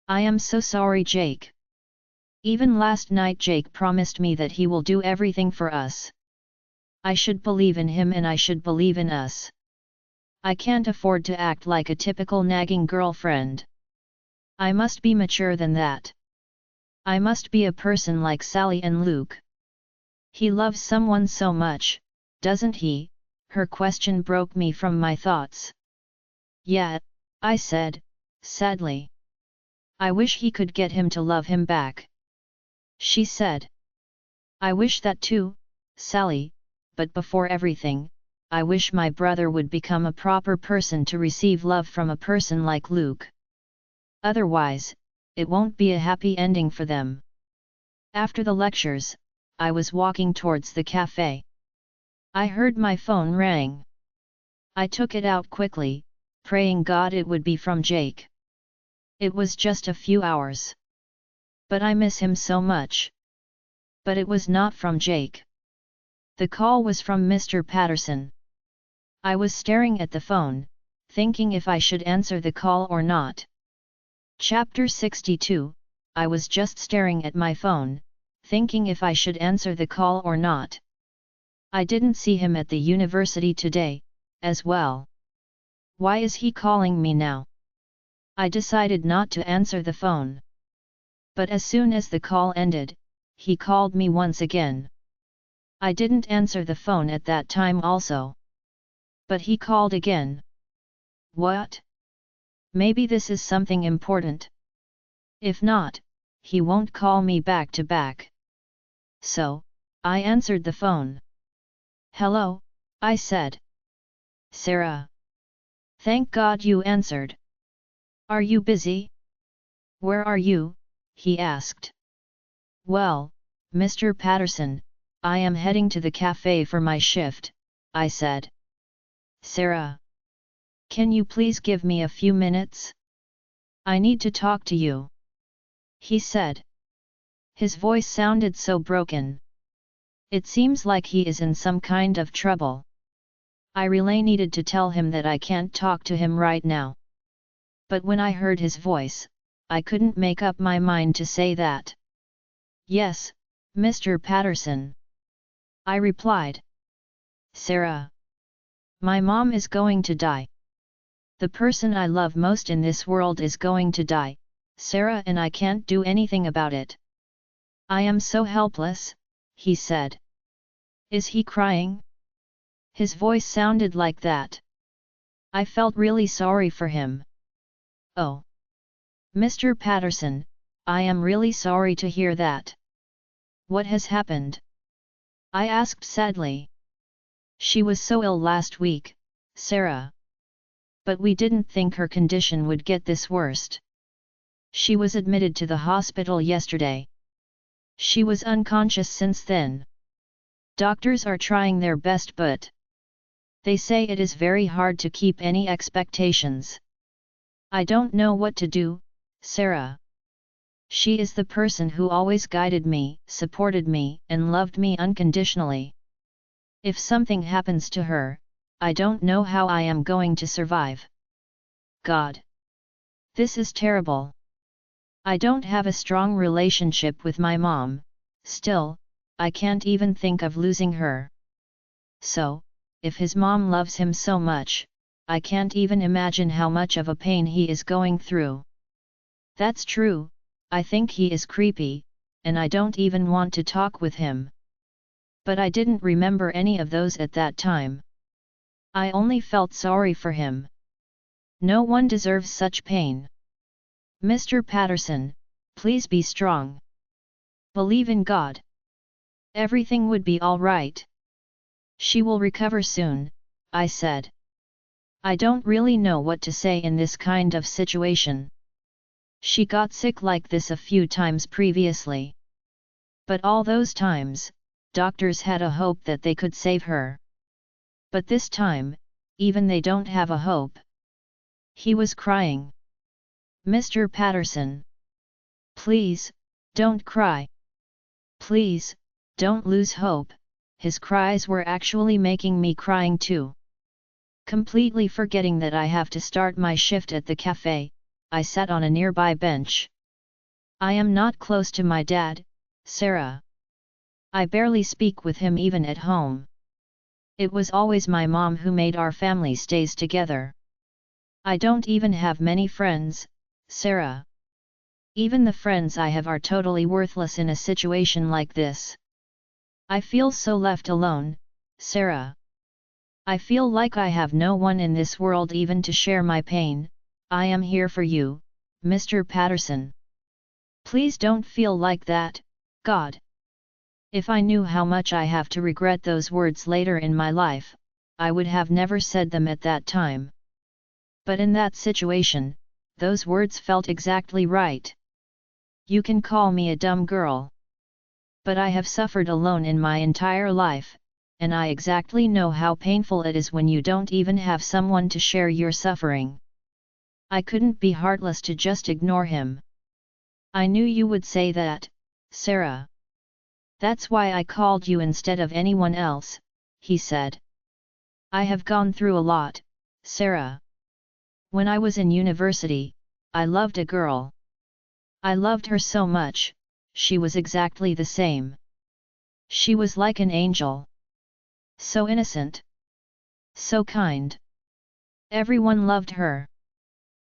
I am so sorry, Jake. Even last night Jake promised me that he will do everything for us. I should believe in him and I should believe in us. I can't afford to act like a typical nagging girlfriend. I must be mature than that. I must be a person like Sally and Luke. He loves someone so much, doesn't he? Her question broke me from my thoughts. Yeah, I said, sadly. I wish he could get him to love him back. She said. I wish that too, Sally, but before everything, I wish my brother would become a proper person to receive love from a person like Luke. Otherwise, it won't be a happy ending for them. After the lectures, I was walking towards the cafe. I heard my phone ring. I took it out quickly, praying God it would be from Jake. It was just a few hours. But I miss him so much. But it was not from Jake. The call was from Mr. Patterson. I was staring at the phone, thinking if I should answer the call or not. Chapter 62, I was just staring at my phone, thinking if I should answer the call or not. I didn't see him at the university today, as well. Why is he calling me now? I decided not to answer the phone. But as soon as the call ended, he called me once again. I didn't answer the phone at that time also. But he called again. What? Maybe this is something important. If not, he won't call me back to back. So, I answered the phone. Hello, I said. Sarah. Thank God you answered. Are you busy? Where are you? He asked. Well, Mr. Patterson, I am heading to the cafe for my shift, I said. Sarah. Can you please give me a few minutes? I need to talk to you. He said. His voice sounded so broken. It seems like he is in some kind of trouble. I really needed to tell him that I can't talk to him right now. But when I heard his voice, I couldn't make up my mind to say that. Yes, Mr. Patterson. I replied. Sarah. My mom is going to die. The person I love most in this world is going to die, Sarah, and I can't do anything about it. I am so helpless, he said. Is he crying? His voice sounded like that. I felt really sorry for him. Oh. Mr. Patterson, I am really sorry to hear that. What has happened? I asked sadly. She was so ill last week, Sarah. But we didn't think her condition would get this worst. She was admitted to the hospital yesterday. She was unconscious since then. Doctors are trying their best, but they say it is very hard to keep any expectations. I don't know what to do, Sarah. She is the person who always guided me, supported me, and loved me unconditionally. If something happens to her, I don't know how I am going to survive. God. This is terrible. I don't have a strong relationship with my mom, still, I can't even think of losing her. So, if his mom loves him so much, I can't even imagine how much of a pain he is going through. That's true, I think he is creepy, and I don't even want to talk with him. But I didn't remember any of those at that time. I only felt sorry for him. No one deserves such pain. Mr. Patterson, please be strong. Believe in God. Everything would be all right. She will recover soon, I said. I don't really know what to say in this kind of situation. She got sick like this a few times previously. But all those times, doctors had a hope that they could save her. But this time, even they don't have a hope. He was crying. Mr. Patterson. Please, don't cry. Please, don't lose hope. His cries were actually making me crying too. Completely forgetting that I have to start my shift at the cafe, I sat on a nearby bench. I am not close to my dad, Sarah. I barely speak with him even at home. It was always my mom who made our family stays together. I don't even have many friends, Sarah. Even the friends I have are totally worthless in a situation like this. I feel so left alone, Sarah. I feel like I have no one in this world even to share my pain. I am here for you, Mr. Patterson. Please don't feel like that, God. If I knew how much I have to regret those words later in my life, I would have never said them at that time. But in that situation, those words felt exactly right. You can call me a dumb girl. But I have suffered alone in my entire life, and I exactly know how painful it is when you don't even have someone to share your suffering. I couldn't be heartless to just ignore him. I knew you would say that, Sarah. That's why I called you instead of anyone else, he said. I have gone through a lot, Sarah. When I was in university, I loved a girl. I loved her so much, she was exactly the same. She was like an angel. So innocent. So kind. Everyone loved her.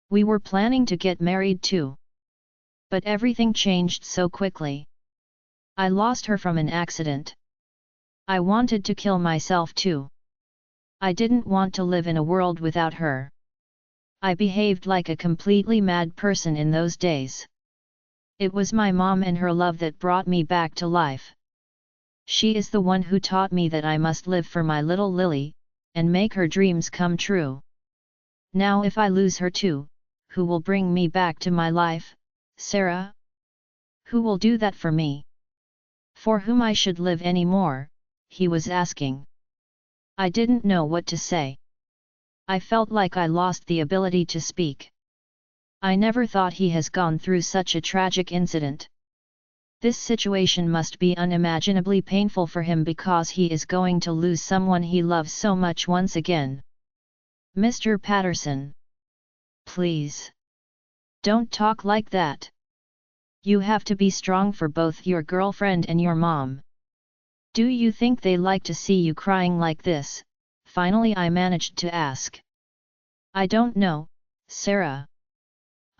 We were planning to get married too. But everything changed so quickly. I lost her from an accident. I wanted to kill myself too. I didn't want to live in a world without her. I behaved like a completely mad person in those days. It was my mom and her love that brought me back to life. She is the one who taught me that I must live for my little Lily, and make her dreams come true. Now if I lose her too, who will bring me back to my life, Sarah? Who will do that for me? For whom I should live anymore, he was asking. I didn't know what to say. I felt like I lost the ability to speak. I never thought he has gone through such a tragic incident. This situation must be unimaginably painful for him because he is going to lose someone he loves so much once again. Mr. Patterson. Please. Don't talk like that. You have to be strong for both your girlfriend and your mom. Do you think they like to see you crying like this? Finally I managed to ask. I don't know, Sarah.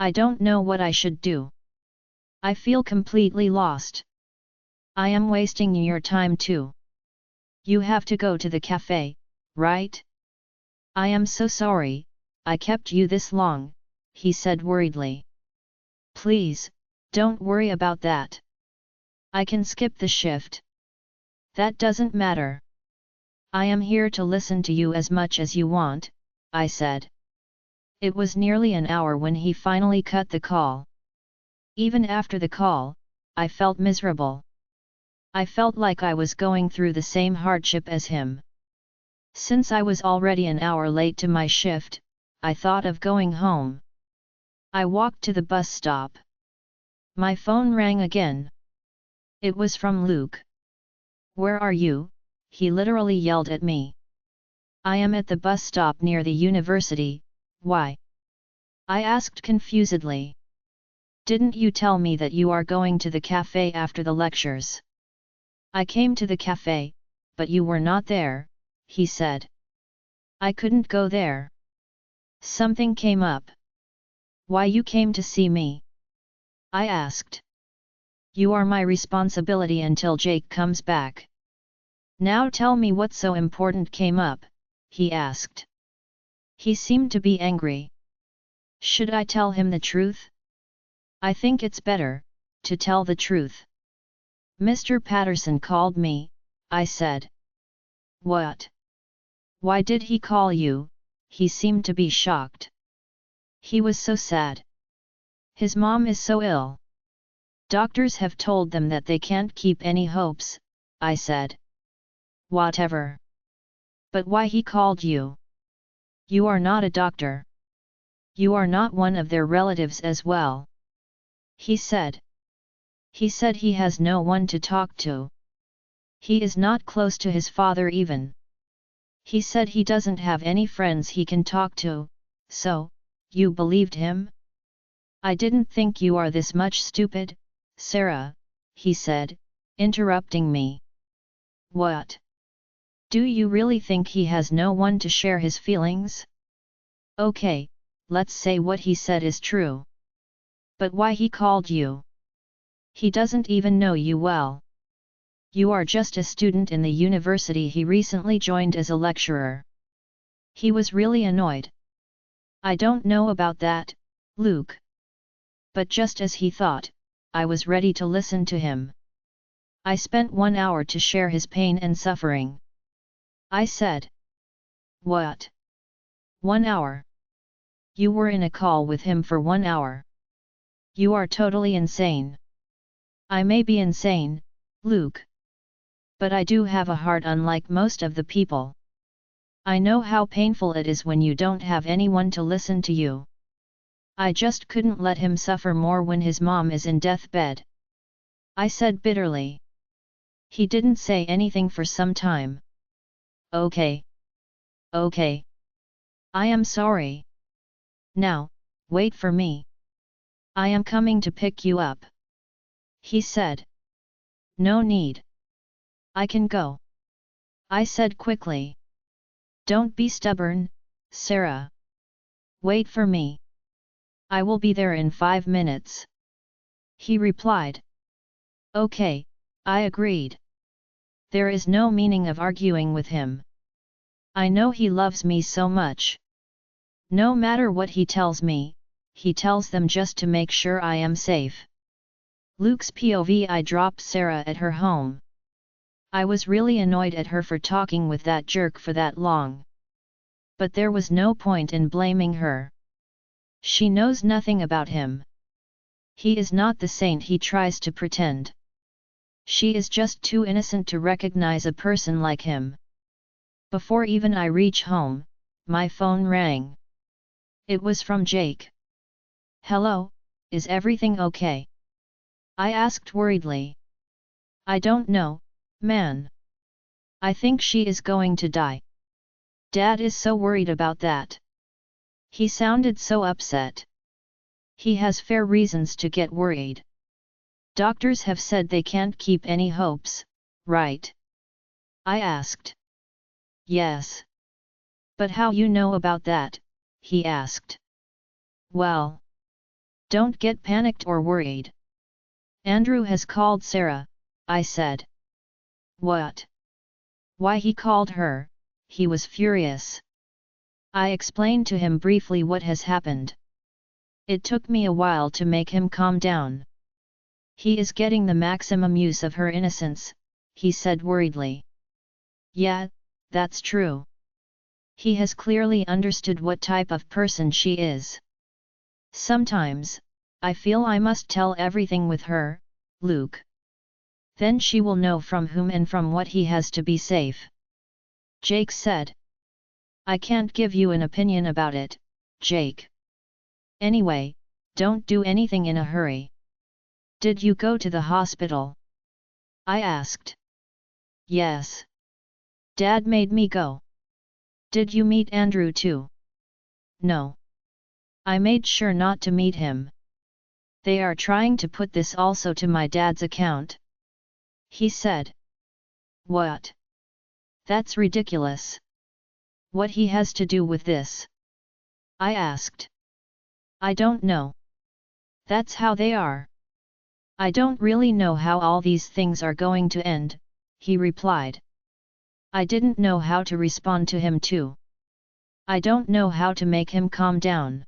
I don't know what I should do. I feel completely lost. I am wasting your time too. You have to go to the cafe, right? I am so sorry, I kept you this long, he said worriedly. Please, don't worry about that. I can skip the shift. That doesn't matter. I am here to listen to you as much as you want, I said. It was nearly an hour when he finally cut the call. Even after the call, I felt miserable. I felt like I was going through the same hardship as him. Since I was already an hour late to my shift, I thought of going home. I walked to the bus stop. My phone rang again. It was from Luke. Where are you? He literally yelled at me. I am at the bus stop near the university. Why? I asked confusedly. Didn't you tell me that you are going to the cafe after the lectures? I came to the cafe, but you were not there, he said. I couldn't go there. Something came up. Why you came to see me? I asked. You are my responsibility until Jake comes back. Now tell me what so important came up, he asked. He seemed to be angry. Should I tell him the truth? I think it's better, to tell the truth. Mr. Patterson called me, I said. What? Why did he call you? He seemed to be shocked. He was so sad. His mom is so ill. Doctors have told them that they can't keep any hopes, I said. Whatever. But why he called you? You are not a doctor. You are not one of their relatives as well. He said. He said he has no one to talk to. He is not close to his father even. He said he doesn't have any friends he can talk to, so, you believed him? I didn't think you are this much stupid, Sarah, he said, interrupting me. What? Do you really think he has no one to share his feelings? Okay, let's say what he said is true. But why he called you? He doesn't even know you well. You are just a student in the university he recently joined as a lecturer. He was really annoyed. I don't know about that, Luke. But just as he thought, I was ready to listen to him. I spent 1 hour to share his pain and suffering. I said. What? 1 hour? You were in a call with him for 1 hour. You are totally insane. I may be insane, Luke. But I do have a heart unlike most of the people. I know how painful it is when you don't have anyone to listen to you. I just couldn't let him suffer more when his mom is in deathbed. I said bitterly. He didn't say anything for some time. Okay. Okay. I am sorry. Now, wait for me. I am coming to pick you up. He said. No need. I can go. I said quickly. Don't be stubborn, Sarah. Wait for me. I will be there in 5 minutes. He replied. Okay, I agreed. There is no meaning of arguing with him. I know he loves me so much. No matter what he tells me, he tells them just to make sure I am safe. Luke's POV. I dropped Sarah at her home. I was really annoyed at her for talking with that jerk for that long. But there was no point in blaming her. She knows nothing about him. He is not the saint he tries to pretend. She is just too innocent to recognize a person like him. Before even I reach home, my phone rang. It was from Jake. Hello, is everything okay? I asked worriedly. I don't know, man. I think she is going to die. Dad is so worried about that. He sounded so upset. He has fair reasons to get worried. Doctors have said they can't keep any hopes, right? I asked. Yes. But how you know about that? He asked. Well. Don't get panicked or worried. Andrew has called Sarah, I said. What? Why he called her? He was furious. I explained to him briefly what has happened. It took me a while to make him calm down. He is getting the maximum use of her innocence, he said worriedly. Yeah, that's true. He has clearly understood what type of person she is. Sometimes, I feel I must tell everything with her, Luke. Then she will know from whom and from what he has to be safe. Jake said. I can't give you an opinion about it, Jake. Anyway, don't do anything in a hurry. Did you go to the hospital? I asked. Yes. Dad made me go. Did you meet Andrew too? No. I made sure not to meet him. They are trying to put this also to my dad's account. He said. What? That's ridiculous. What he has to do with this? I asked. I don't know. That's how they are. I don't really know how all these things are going to end, he replied. I didn't know how to respond to him too. I don't know how to make him calm down.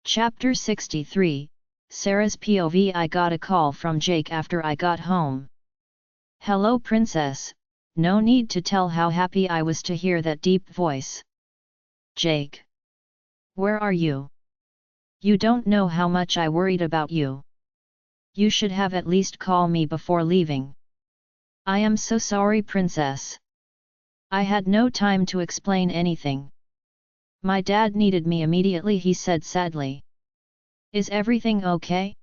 Chapter 63, Sarah's POV. I got a call from Jake after I got home. Hello princess, no need to tell how happy I was to hear that deep voice. Jake. Where are you? You don't know how much I worried about you. You should have at least called me before leaving. I am so sorry princess. I had no time to explain anything. My dad needed me immediately, he said sadly. Is everything okay?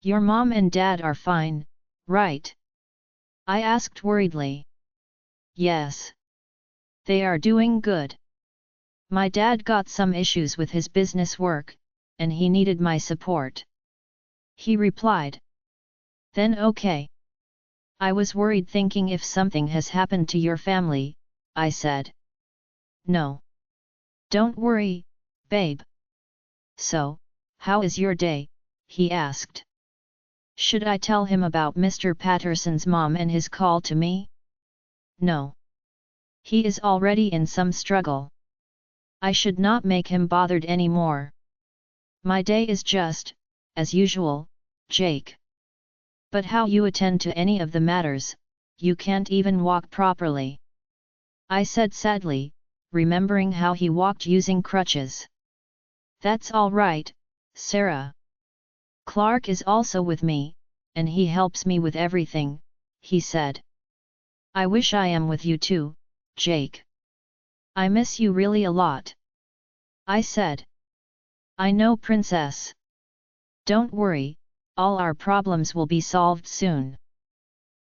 Your mom and dad are fine, right? I asked worriedly. Yes. They are doing good. My dad got some issues with his business work, and he needed my support. He replied. Then okay. I was worried thinking if something has happened to your family, I said. No. Don't worry, babe. So, how is your day? He asked. Should I tell him about Mr. Patterson's mom and his call to me? No. He is already in some struggle. I should not make him bothered anymore. My day is just, as usual, Jake. But how you attend to any of the matters, you can't even walk properly. I said sadly, remembering how he walked using crutches. That's all right, Sarah. Clark is also with me, and he helps me with everything, he said. I wish I am with you too, Jake. I miss you really a lot. I said. I know princess. Don't worry, all our problems will be solved soon.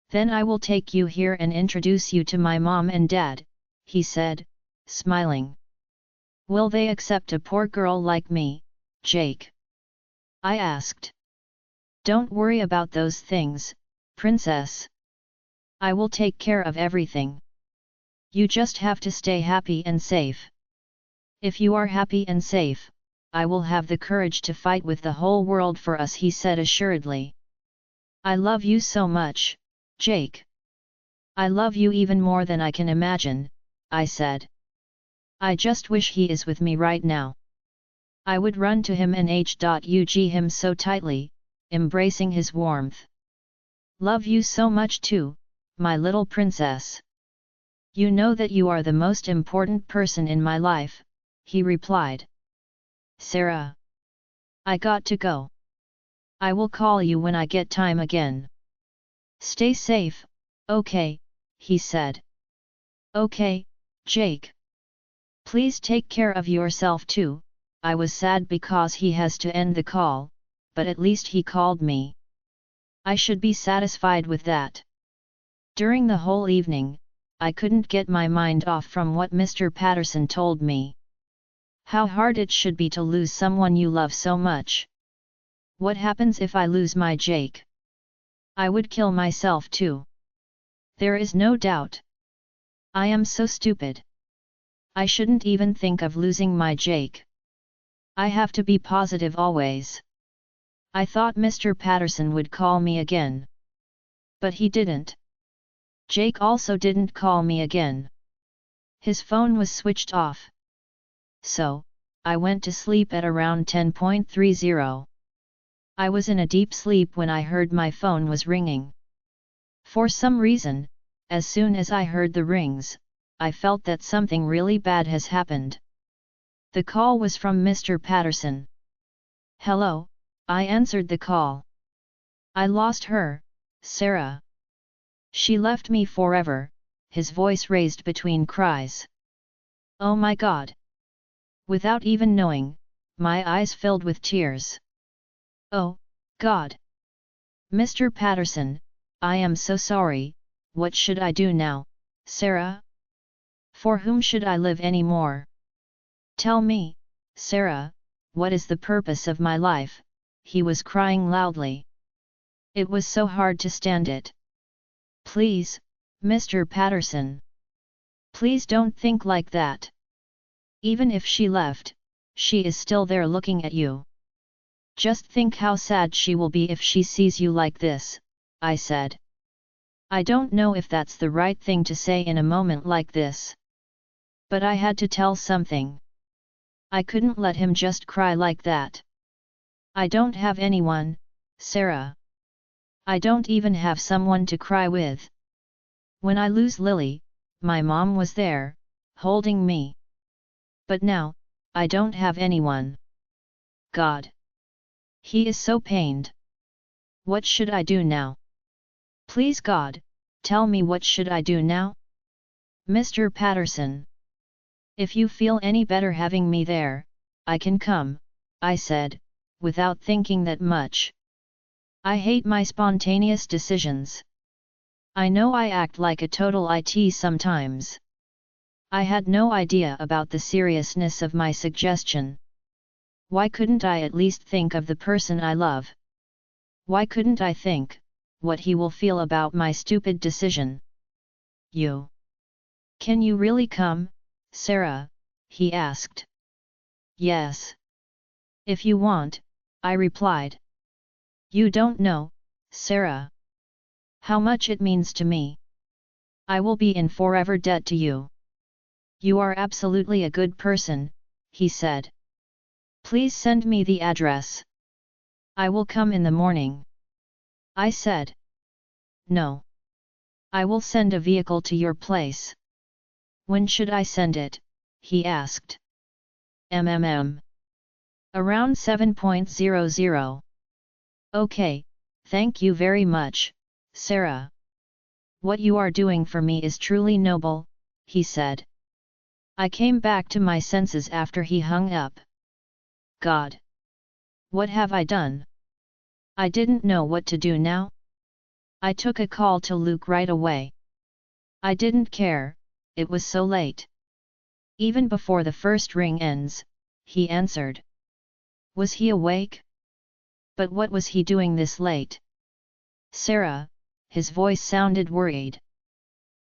Then I will take you here and introduce you to my mom and dad, he said, smiling. Will they accept a poor girl like me, Jake? I asked. Don't worry about those things, princess. I will take care of everything. You just have to stay happy and safe. If you are happy and safe, I will have the courage to fight with the whole world for us, he said assuredly. I love you so much, Jake. I love you even more than I can imagine, I said. I just wish he is with me right now. I would run to him and hug him so tightly, embracing his warmth. Love you so much too, my little princess. You know that you are the most important person in my life, he replied. Sarah. I got to go. I will call you when I get time again. Stay safe, okay, he said. Okay, Jake. Please take care of yourself too. I was sad because he has to end the call, but at least he called me. I should be satisfied with that. During the whole evening, I couldn't get my mind off from what Mr. Patterson told me. How hard it should be to lose someone you love so much. What happens if I lose my Jake? I would kill myself too. There is no doubt. I am so stupid. I shouldn't even think of losing my Jake. I have to be positive always. I thought Mr. Patterson would call me again. But he didn't. Jake also didn't call me again. His phone was switched off. So, I went to sleep at around 10:30. I was in a deep sleep when I heard my phone was ringing. For some reason, as soon as I heard the rings, I felt that something really bad has happened. The call was from Mr. Patterson. Hello, I answered the call. I lost her, Sarah. She left me forever, his voice raised between cries. Oh my God! Without even knowing, my eyes filled with tears. Oh, God! Mr. Patterson, I am so sorry, what should I do now, Sarah? For whom should I live anymore? Tell me, Sarah, what is the purpose of my life? He was crying loudly. It was so hard to stand it. Please, Mr. Patterson. Please don't think like that. Even if she left, she is still there looking at you. Just think how sad she will be if she sees you like this, I said. I don't know if that's the right thing to say in a moment like this. But I had to tell something. I couldn't let him just cry like that. I don't have anyone, Sarah. I don't even have someone to cry with. When I lose Lily, my mom was there, holding me. But now, I don't have anyone. God. He is so pained. What should I do now? Please God, tell me what should I do now? Mr. Patterson. If you feel any better having me there, I can come, I said, without thinking that much. I hate my spontaneous decisions. I know I act like a total IT sometimes. I had no idea about the seriousness of my suggestion. Why couldn't I at least think of the person I love? Why couldn't I think what he will feel about my stupid decision? You. Can you really come, Sarah? He asked. Yes. If you want, I replied. You don't know, Sarah, how much it means to me. I will be in forever debt to you. You are absolutely a good person, he said. Please send me the address. I will come in the morning. I said. No. I will send a vehicle to your place. When should I send it? He asked. Around 7:00. Okay, thank you very much, Sarah. What you are doing for me is truly noble, he said. I came back to my senses after he hung up. God! What have I done? I didn't know what to do now. I took a call to Luke right away. I didn't care, it was so late. Even before the first ring ends, he answered. Was he awake? But what was he doing this late? Sarah, his voice sounded worried.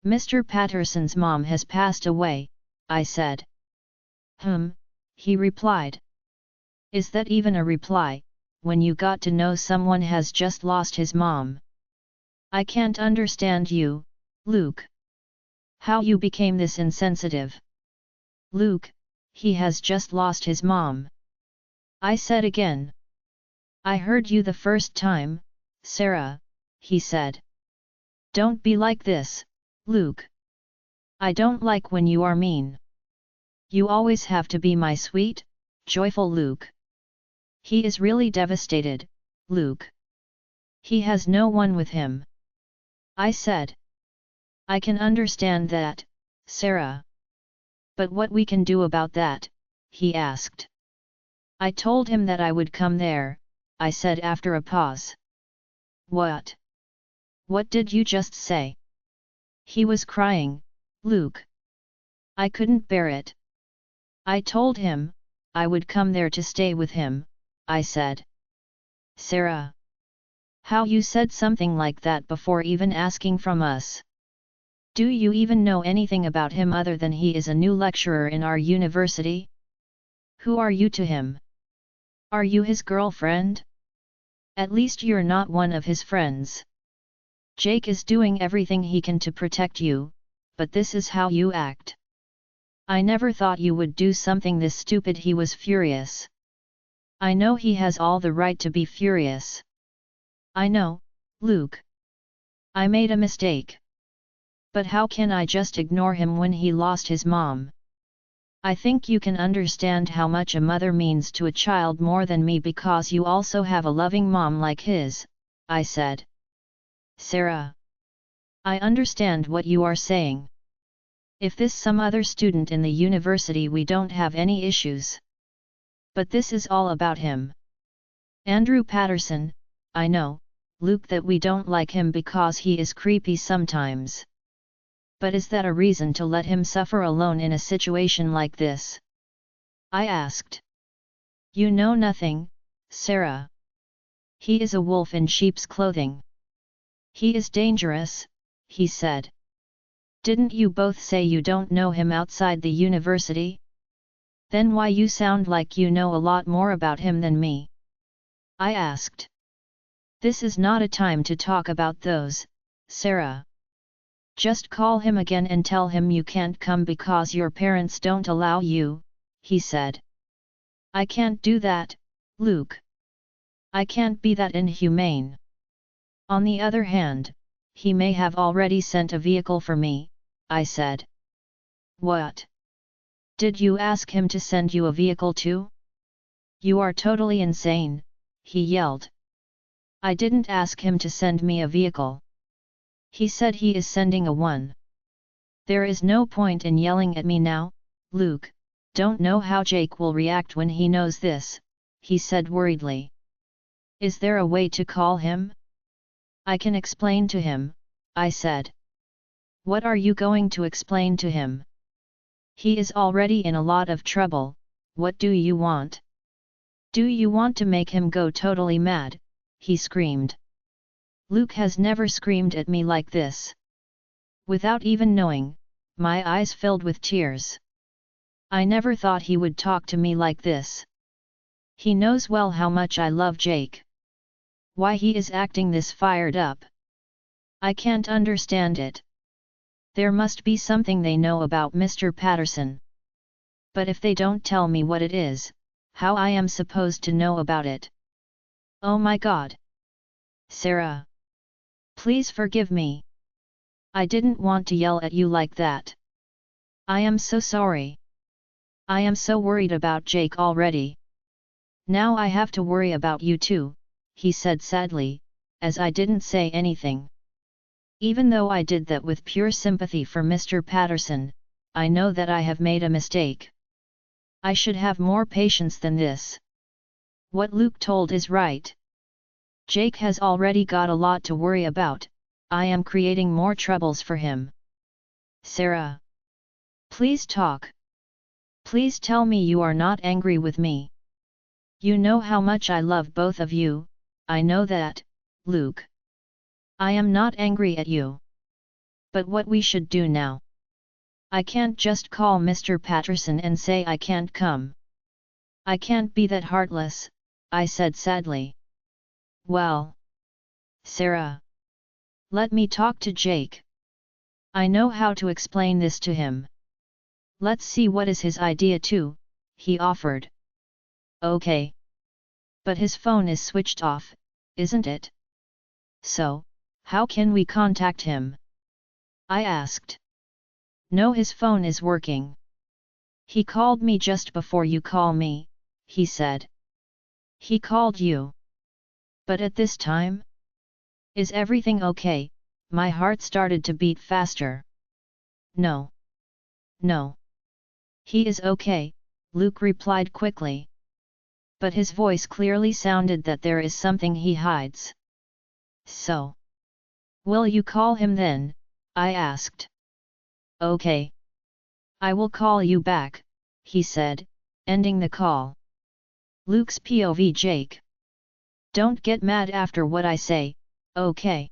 Mr. Patterson's mom has passed away, I said. He replied. Is that even a reply, when you got to know someone has just lost his mom? I can't understand you, Luke. How you became this insensitive. Luke, he has just lost his mom. I said again. I heard you the first time, Sarah, he said. Don't be like this, Luke. I don't like when you are mean. You always have to be my sweet, joyful Luke. He is really devastated, Luke. He has no one with him. I said. I can understand that, Sarah. But what we can do about that, he asked. I told him that I would come there, I said after a pause. What? What did you just say? He was crying, Luke. I couldn't bear it. I told him, I would come there to stay with him, I said. Sarah. How you said something like that before even asking from us? Do you even know anything about him other than he is a new lecturer in our university? Who are you to him? Are you his girlfriend? At least you're not one of his friends. Jake is doing everything he can to protect you, but this is how you act. I never thought you would do something this stupid. He was furious. I know he has all the right to be furious. I know, Luke. I made a mistake. But how can I just ignore him when he lost his mom? I think you can understand how much a mother means to a child more than me because you also have a loving mom like his, I said. Sarah. I understand what you are saying. If this some other student in the university we don't have any issues. But this is all about him. Andrew Patterson, I know, Luke, that we don't like him because he is creepy sometimes. But is that a reason to let him suffer alone in a situation like this? I asked. You know nothing, Sarah. He is a wolf in sheep's clothing. He is dangerous, he said. Didn't you both say you don't know him outside the university? Then why you sound like you know a lot more about him than me? I asked. This is not a time to talk about those, Sarah. Just call him again and tell him you can't come because your parents don't allow you, he said. I can't do that, Luke. I can't be that inhumane. On the other hand, He may have already sent a vehicle for me, I said. What? Did you ask him to send you a vehicle too? You are totally insane, he yelled. I didn't ask him to send me a vehicle. He said he is sending a one. There is no point in yelling at me now, Luke. Don't know how Jake will react when he knows this, he said worriedly. Is there a way to call him? I can explain to him, I said. What are you going to explain to him? He is already in a lot of trouble. What do you want? Do you want to make him go totally mad? He screamed. Luke has never screamed at me like this. Without even knowing, my eyes filled with tears. I never thought he would talk to me like this. He knows well how much I love Jake. Why he is acting this fired up? I can't understand it. There must be something they know about Mr. Patterson. But if they don't tell me what it is, how I am supposed to know about it? Oh my God! Sarah! Please forgive me. I didn't want to yell at you like that. I am so sorry. I am so worried about Jake already. Now I have to worry about you too, he said sadly, as I didn't say anything. Even though I did that with pure sympathy for Mr. Patterson, I know that I have made a mistake. I should have more patience than this. What Luke told is right. Jake has already got a lot to worry about. I am creating more troubles for him. Sarah! Please talk. Please tell me you are not angry with me. You know how much I love both of you, I know that, Luke. I am not angry at you. But what we should do now? I can't just call Mr. Patterson and say I can't come. I can't be that heartless, I said sadly. Well, Sarah. Let me talk to Jake. I know how to explain this to him. Let's see what is his idea too, he offered. Okay. But his phone is switched off, isn't it? So, how can we contact him? I asked. No, his phone is working. He called me just before you call me, he said. He called you. But at this time? Is everything okay? My heart started to beat faster. No. No. He is okay, Luke replied quickly. But his voice clearly sounded that there is something he hides. So. Will you call him then? I asked. Okay. I will call you back, he said, ending the call. Luke's POV. Jake. Don't get mad after what I say, okay?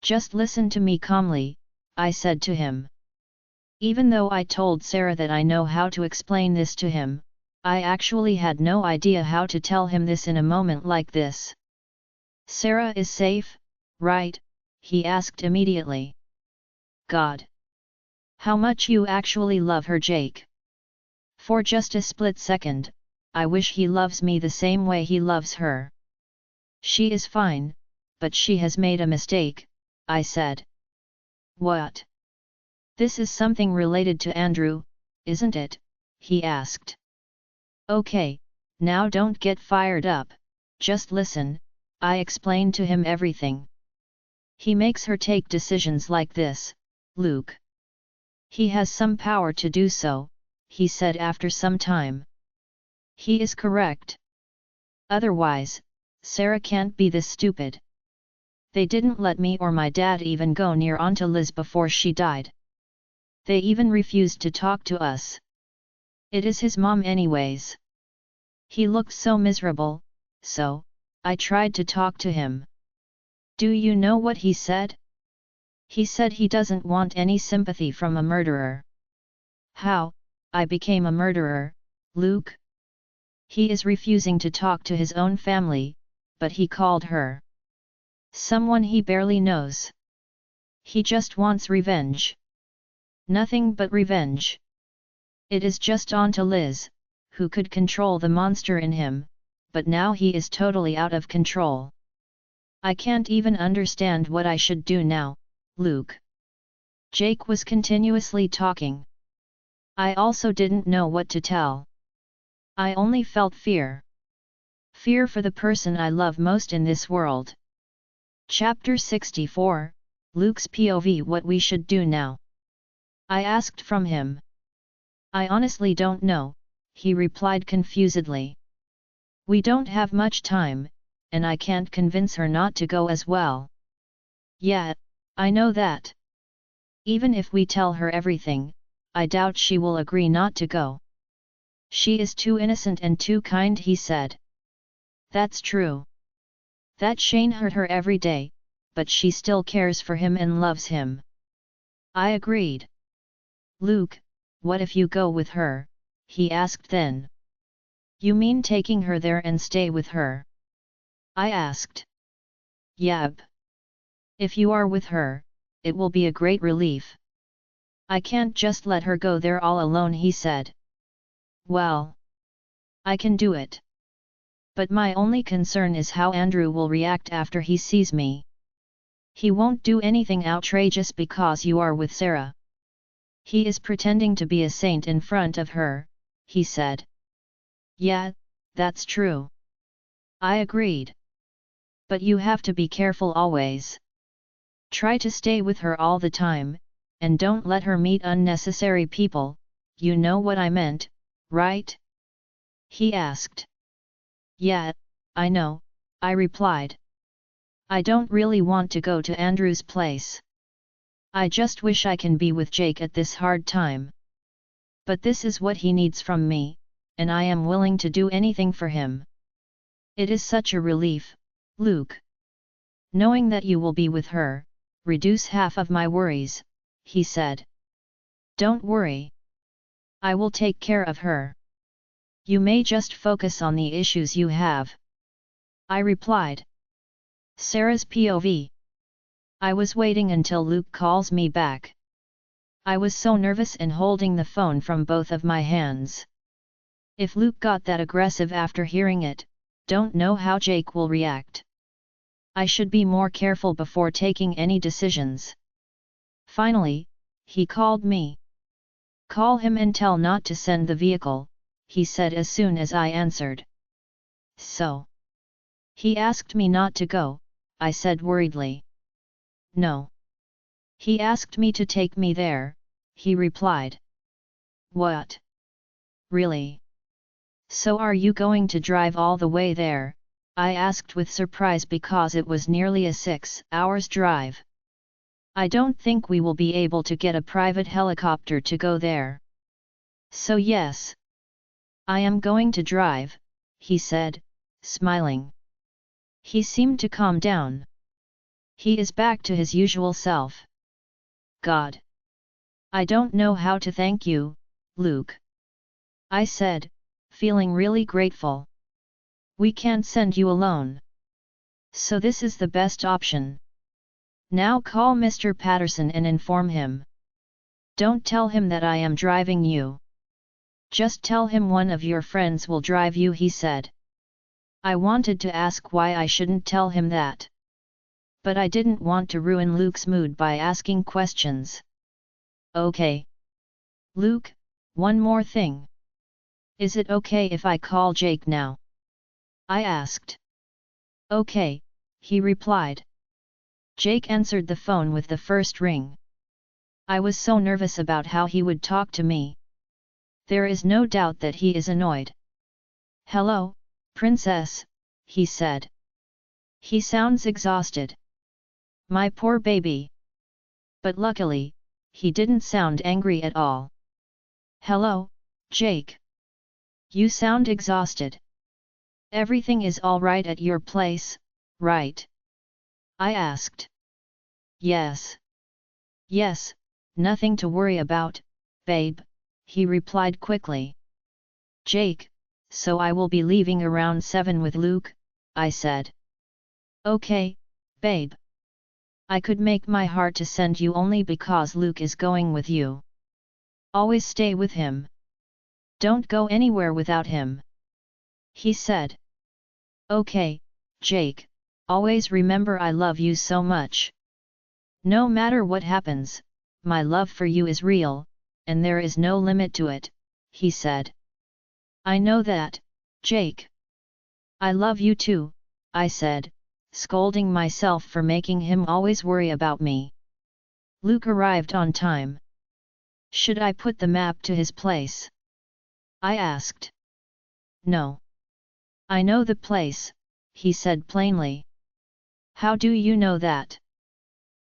Just listen to me calmly, I said to him. Even though I told Sarah that I know how to explain this to him, I actually had no idea how to tell him this in a moment like this. Sarah is safe, right? He asked immediately. God! How much you actually love her, Jake. For just a split second, I wish he loves me the same way he loves her. She is fine, but she has made a mistake, I said. What? This is something related to Andrew, isn't it? He asked. Okay, now don't get fired up, just listen, I explained to him everything. He makes her take decisions like this, Luke. He has some power to do so, he said after some time. He is correct. Otherwise, Sarah can't be this stupid. They didn't let me or my dad even go near Aunt Liz before she died. They even refused to talk to us. It is his mom anyways. He looked so miserable, so, I tried to talk to him. Do you know what he said? He said he doesn't want any sympathy from a murderer. How, I became a murderer, Luke? He is refusing to talk to his own family, but he called her someone he barely knows. He just wants revenge. Nothing but revenge. It is just Aunt Liz, who could control the monster in him, but now he is totally out of control. I can't even understand what I should do now, Luke. Jake was continuously talking. I also didn't know what to tell. I only felt fear. Fear for the person I love most in this world. Chapter 64, Luke's POV. What we should do now? I asked from him. I honestly don't know, he replied confusedly. We don't have much time, and I can't convince her not to go as well. Yeah, I know that. Even if we tell her everything, I doubt she will agree not to go. She is too innocent and too kind, he said. That's true. That Shane hurt her every day, but she still cares for him and loves him. I agreed. Luke, what if you go with her? He asked then. You mean taking her there and stay with her? I asked. Yep. If you are with her, it will be a great relief. I can't just let her go there all alone, he said. Well, I can do it. But my only concern is how Andrew will react after he sees me. He won't do anything outrageous because you are with Sarah. He is pretending to be a saint in front of her, he said. Yeah, that's true. I agreed. But you have to be careful always. Try to stay with her all the time, and don't let her meet unnecessary people, you know what I meant, right? He asked. Yeah, I know, I replied. I don't really want to go to Andrew's place. I just wish I can be with Jake at this hard time. But this is what he needs from me, and I am willing to do anything for him. It is such a relief, Luke. Knowing that you will be with her, reduce half of my worries, he said. Don't worry. I will take care of her. You may just focus on the issues you have. I replied. Sarah's POV. I was waiting until Luke calls me back. I was so nervous and holding the phone from both of my hands. If Luke got that aggressive after hearing it, don't know how Jake will react. I should be more careful before taking any decisions. Finally, he called me. Call him and tell not to send the vehicle, he said as soon as I answered. So? He asked me not to go, I said worriedly. No. He asked me to take me there, he replied. What? Really? So are you going to drive all the way there? I asked with surprise because it was nearly a 6 hours drive. I don't think we will be able to get a private helicopter to go there. So yes. I am going to drive, he said, smiling. He seemed to calm down. He is back to his usual self. God. I don't know how to thank you, Luke. I said, feeling really grateful. We can't send you alone. So this is the best option. Now call Mr. Patterson and inform him. Don't tell him that I am driving you. Just tell him one of your friends will drive you, he said. I wanted to ask why I shouldn't tell him that. But I didn't want to ruin Luke's mood by asking questions. Okay. Luke, one more thing. Is it okay if I call Jake now? I asked. Okay, he replied. Jake answered the phone with the first ring. I was so nervous about how he would talk to me. There is no doubt that he is annoyed. Hello, princess, he said. He sounds exhausted. My poor baby. But luckily, he didn't sound angry at all. Hello, Jake. You sound exhausted. Everything is all right at your place, right? I asked. Yes. Yes, nothing to worry about, babe, he replied quickly. Jake, so I will be leaving around 7 with Luke, I said. Okay, babe. I could make my heart to send you only because Luke is going with you. Always stay with him. Don't go anywhere without him. He said. Okay, Jake, Always remember I love you so much. No matter what happens, my love for you is real, and there is no limit to it," he said. "I know that, Jake." "I love you too," I said, scolding myself for making him always worry about me. Luke arrived on time. "Should I put the map to his place?" I asked. "No. I know the place," he said plainly. "How do you know that?"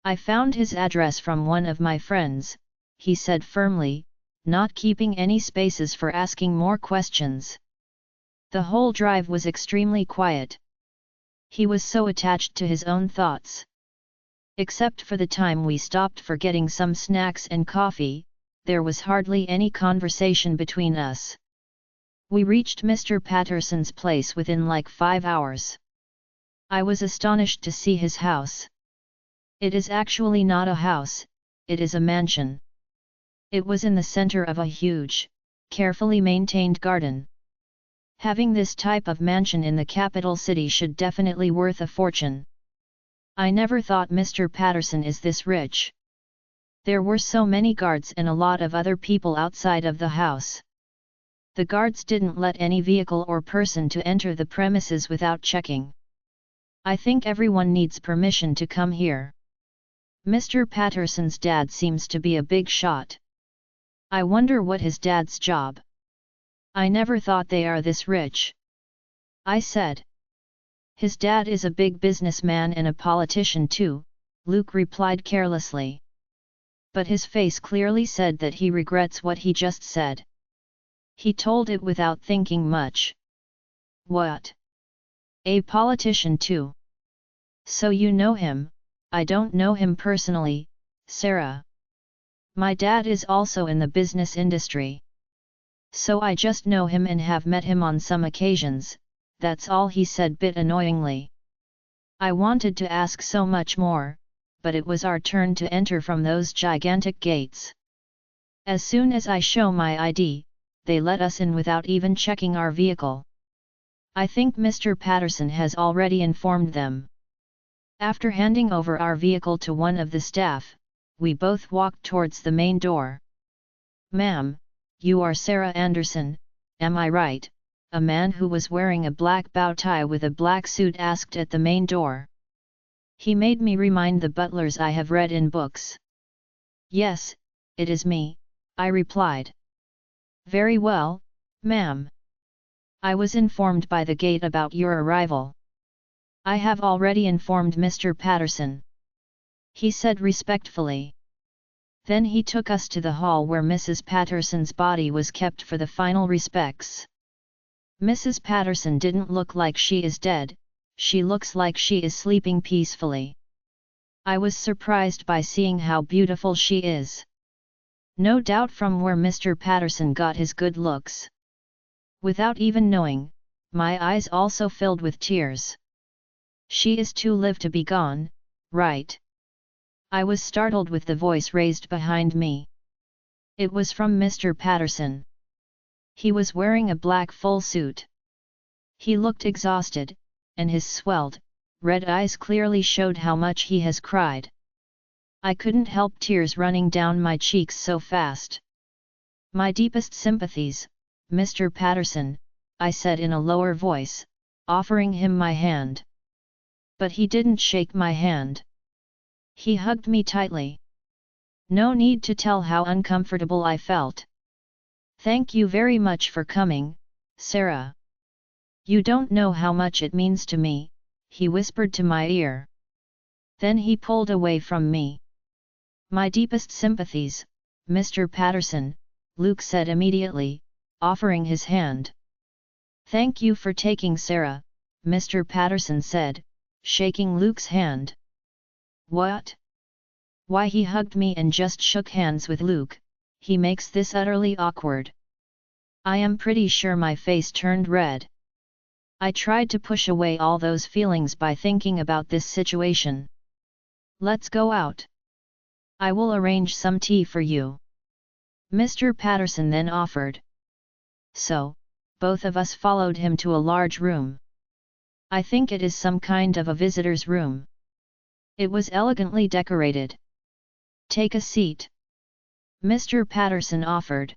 "I found his address from one of my friends," he said firmly, not keeping any spaces for asking more questions. The whole drive was extremely quiet. He was so attached to his own thoughts. Except for the time we stopped for getting some snacks and coffee, there was hardly any conversation between us. We reached Mr. Patterson's place within like 5 hours. I was astonished to see his house. It is actually not a house, it is a mansion. It was in the center of a huge, carefully maintained garden. Having this type of mansion in the capital city should definitely worth a fortune. I never thought Mr. Patterson is this rich. There were so many guards and a lot of other people outside of the house. The guards didn't let any vehicle or person to enter the premises without checking. "I think everyone needs permission to come here. Mr. Patterson's dad seems to be a big shot. I wonder what his dad's job. I never thought they are this rich," I said. "His dad is a big businessman and a politician too," Luke replied carelessly. But his face clearly said that he regrets what he just said. He told it without thinking much. "What? A politician too? So you know him?" "I don't know him personally, Sarah. My dad is also in the business industry. So I just know him and have met him on some occasions, that's all," he said bit annoyingly. I wanted to ask so much more, but it was our turn to enter from those gigantic gates. As soon as I show my ID, they let us in without even checking our vehicle. I think Mr. Patterson has already informed them. After handing over our vehicle to one of the staff, we both walked towards the main door. "Ma'am, you are Sarah Anderson, am I right?" a man who was wearing a black bow tie with a black suit asked at the main door. He made me remind the butlers I have read in books. "Yes, it is me," I replied. "Very well, ma'am. I was informed by the gate about your arrival. I have already informed Mr. Patterson," he said respectfully. Then he took us to the hall where Mrs. Patterson's body was kept for the final respects. Mrs. Patterson didn't look like she is dead, she looks like she is sleeping peacefully. I was surprised by seeing how beautiful she is. No doubt from where Mr. Patterson got his good looks. Without even knowing, my eyes also filled with tears. "She is to live to be gone, right?" I was startled with the voice raised behind me. It was from Mr. Patterson. He was wearing a black full suit. He looked exhausted, and his swelled, red eyes clearly showed how much he has cried. I couldn't help tears running down my cheeks so fast. "My deepest sympathies, Mr. Patterson," I said in a lower voice, offering him my hand. But he didn't shake my hand. He hugged me tightly. No need to tell how uncomfortable I felt. "Thank you very much for coming, Sarah. You don't know how much it means to me," he whispered to my ear. Then he pulled away from me. "My deepest sympathies, Mr. Patterson," Luke said immediately, offering his hand. "Thank you for taking Sarah," Mr. Patterson said, shaking Luke's hand. "What? Why?" He hugged me and just shook hands with Luke. He makes this utterly awkward. I am pretty sure my face turned red. I tried to push away all those feelings by thinking about this situation. "Let's go out. I will arrange some tea for you," Mr. Patterson then offered. So, both of us followed him to a large room. I think it is some kind of a visitor's room. It was elegantly decorated. Take a seat, Mr. Patterson offered.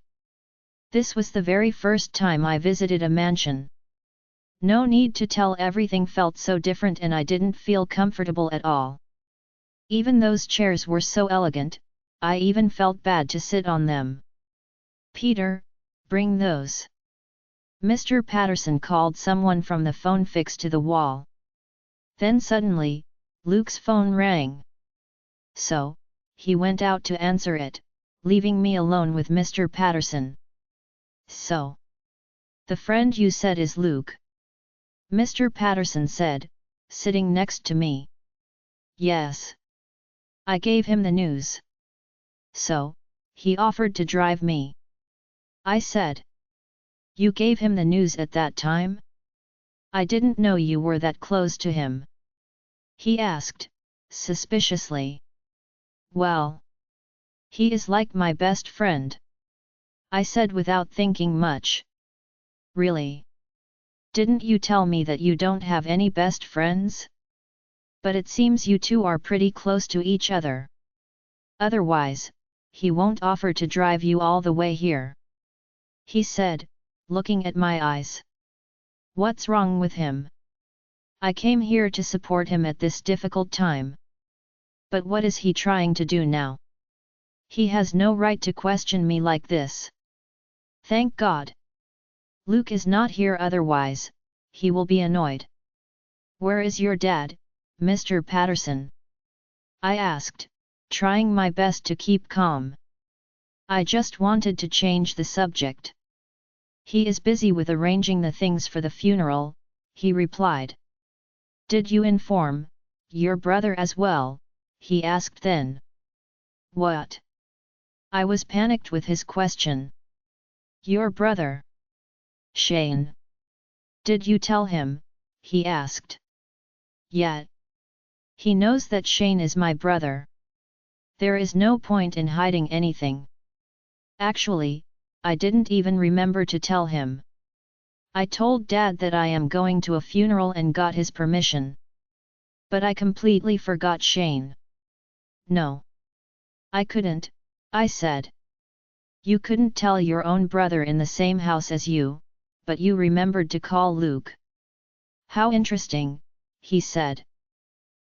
This was the very first time I visited a mansion. No need to tell, everything felt so different and I didn't feel comfortable at all. Even those chairs were so elegant, I even felt bad to sit on them. Peter, bring those. Mr. Patterson called someone from the phone fixed to the wall. Then suddenly, Luke's phone rang. So, he went out to answer it, leaving me alone with Mr. Patterson. So, the friend you said is Luke? Mr. Patterson said, sitting next to me. Yes. I gave him the news. So, he offered to drive me. I said. You gave him the news at that time? I didn't know you were that close to him. He asked, suspiciously. Well, he is like my best friend, I said without thinking much. Really? Didn't you tell me that you don't have any best friends? But it seems you two are pretty close to each other. Otherwise, he won't offer to drive you all the way here, he said, looking at my eyes. What's wrong with him? I came here to support him at this difficult time. But what is he trying to do now? He has no right to question me like this. Thank God. Luke is not here, otherwise, he will be annoyed. Where is your dad, Mr. Patterson? I asked, trying my best to keep calm. I just wanted to change the subject. He is busy with arranging the things for the funeral, he replied. Did you inform your brother as well? He asked then. What? I was panicked with his question. Your brother? Shane. Did you tell him? He asked. Yeah. He knows that Shane is my brother. There is no point in hiding anything. Actually, I didn't even remember to tell him. I told Dad that I am going to a funeral and got his permission. But I completely forgot Shane. No. I couldn't, I said. You couldn't tell your own brother in the same house as you, but you remembered to call Luke. How interesting, he said.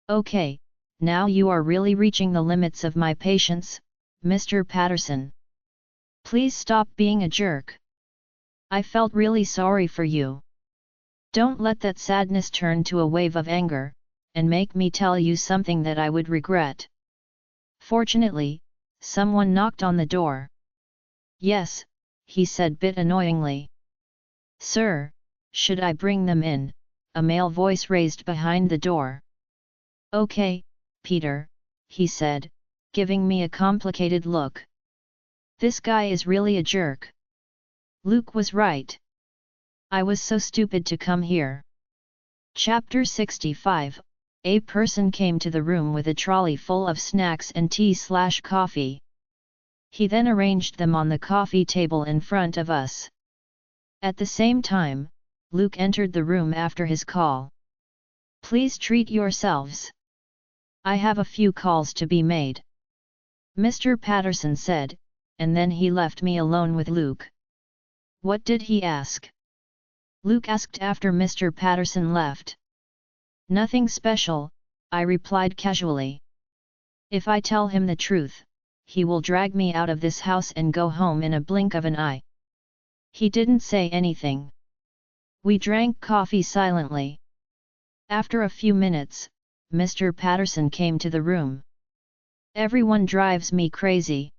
Okay, now you are really reaching the limits of my patience, Mr. Patterson. Please stop being a jerk. I felt really sorry for you. Don't let that sadness turn to a wave of anger, and make me tell you something that I would regret. Fortunately, someone knocked on the door. Yes, he said bit annoyingly. Sir, should I bring them in? A male voice raised behind the door. Okay, Peter, he said, giving me a complicated look. This guy is really a jerk. Luke was right. I was so stupid to come here. Chapter 65. A person came to the room with a trolley full of snacks and tea/coffee. He then arranged them on the coffee table in front of us. At the same time, Luke entered the room after his call. Please treat yourselves. I have a few calls to be made, Mr. Patterson said, and then he left me alone with Luke. What did he ask? Luke asked after Mr. Patterson left. Nothing special, I replied casually. If I tell him the truth, he will drag me out of this house and go home in a blink of an eye. He didn't say anything. We drank coffee silently. After a few minutes, Mr. Patterson came to the room. Everyone drives me crazy.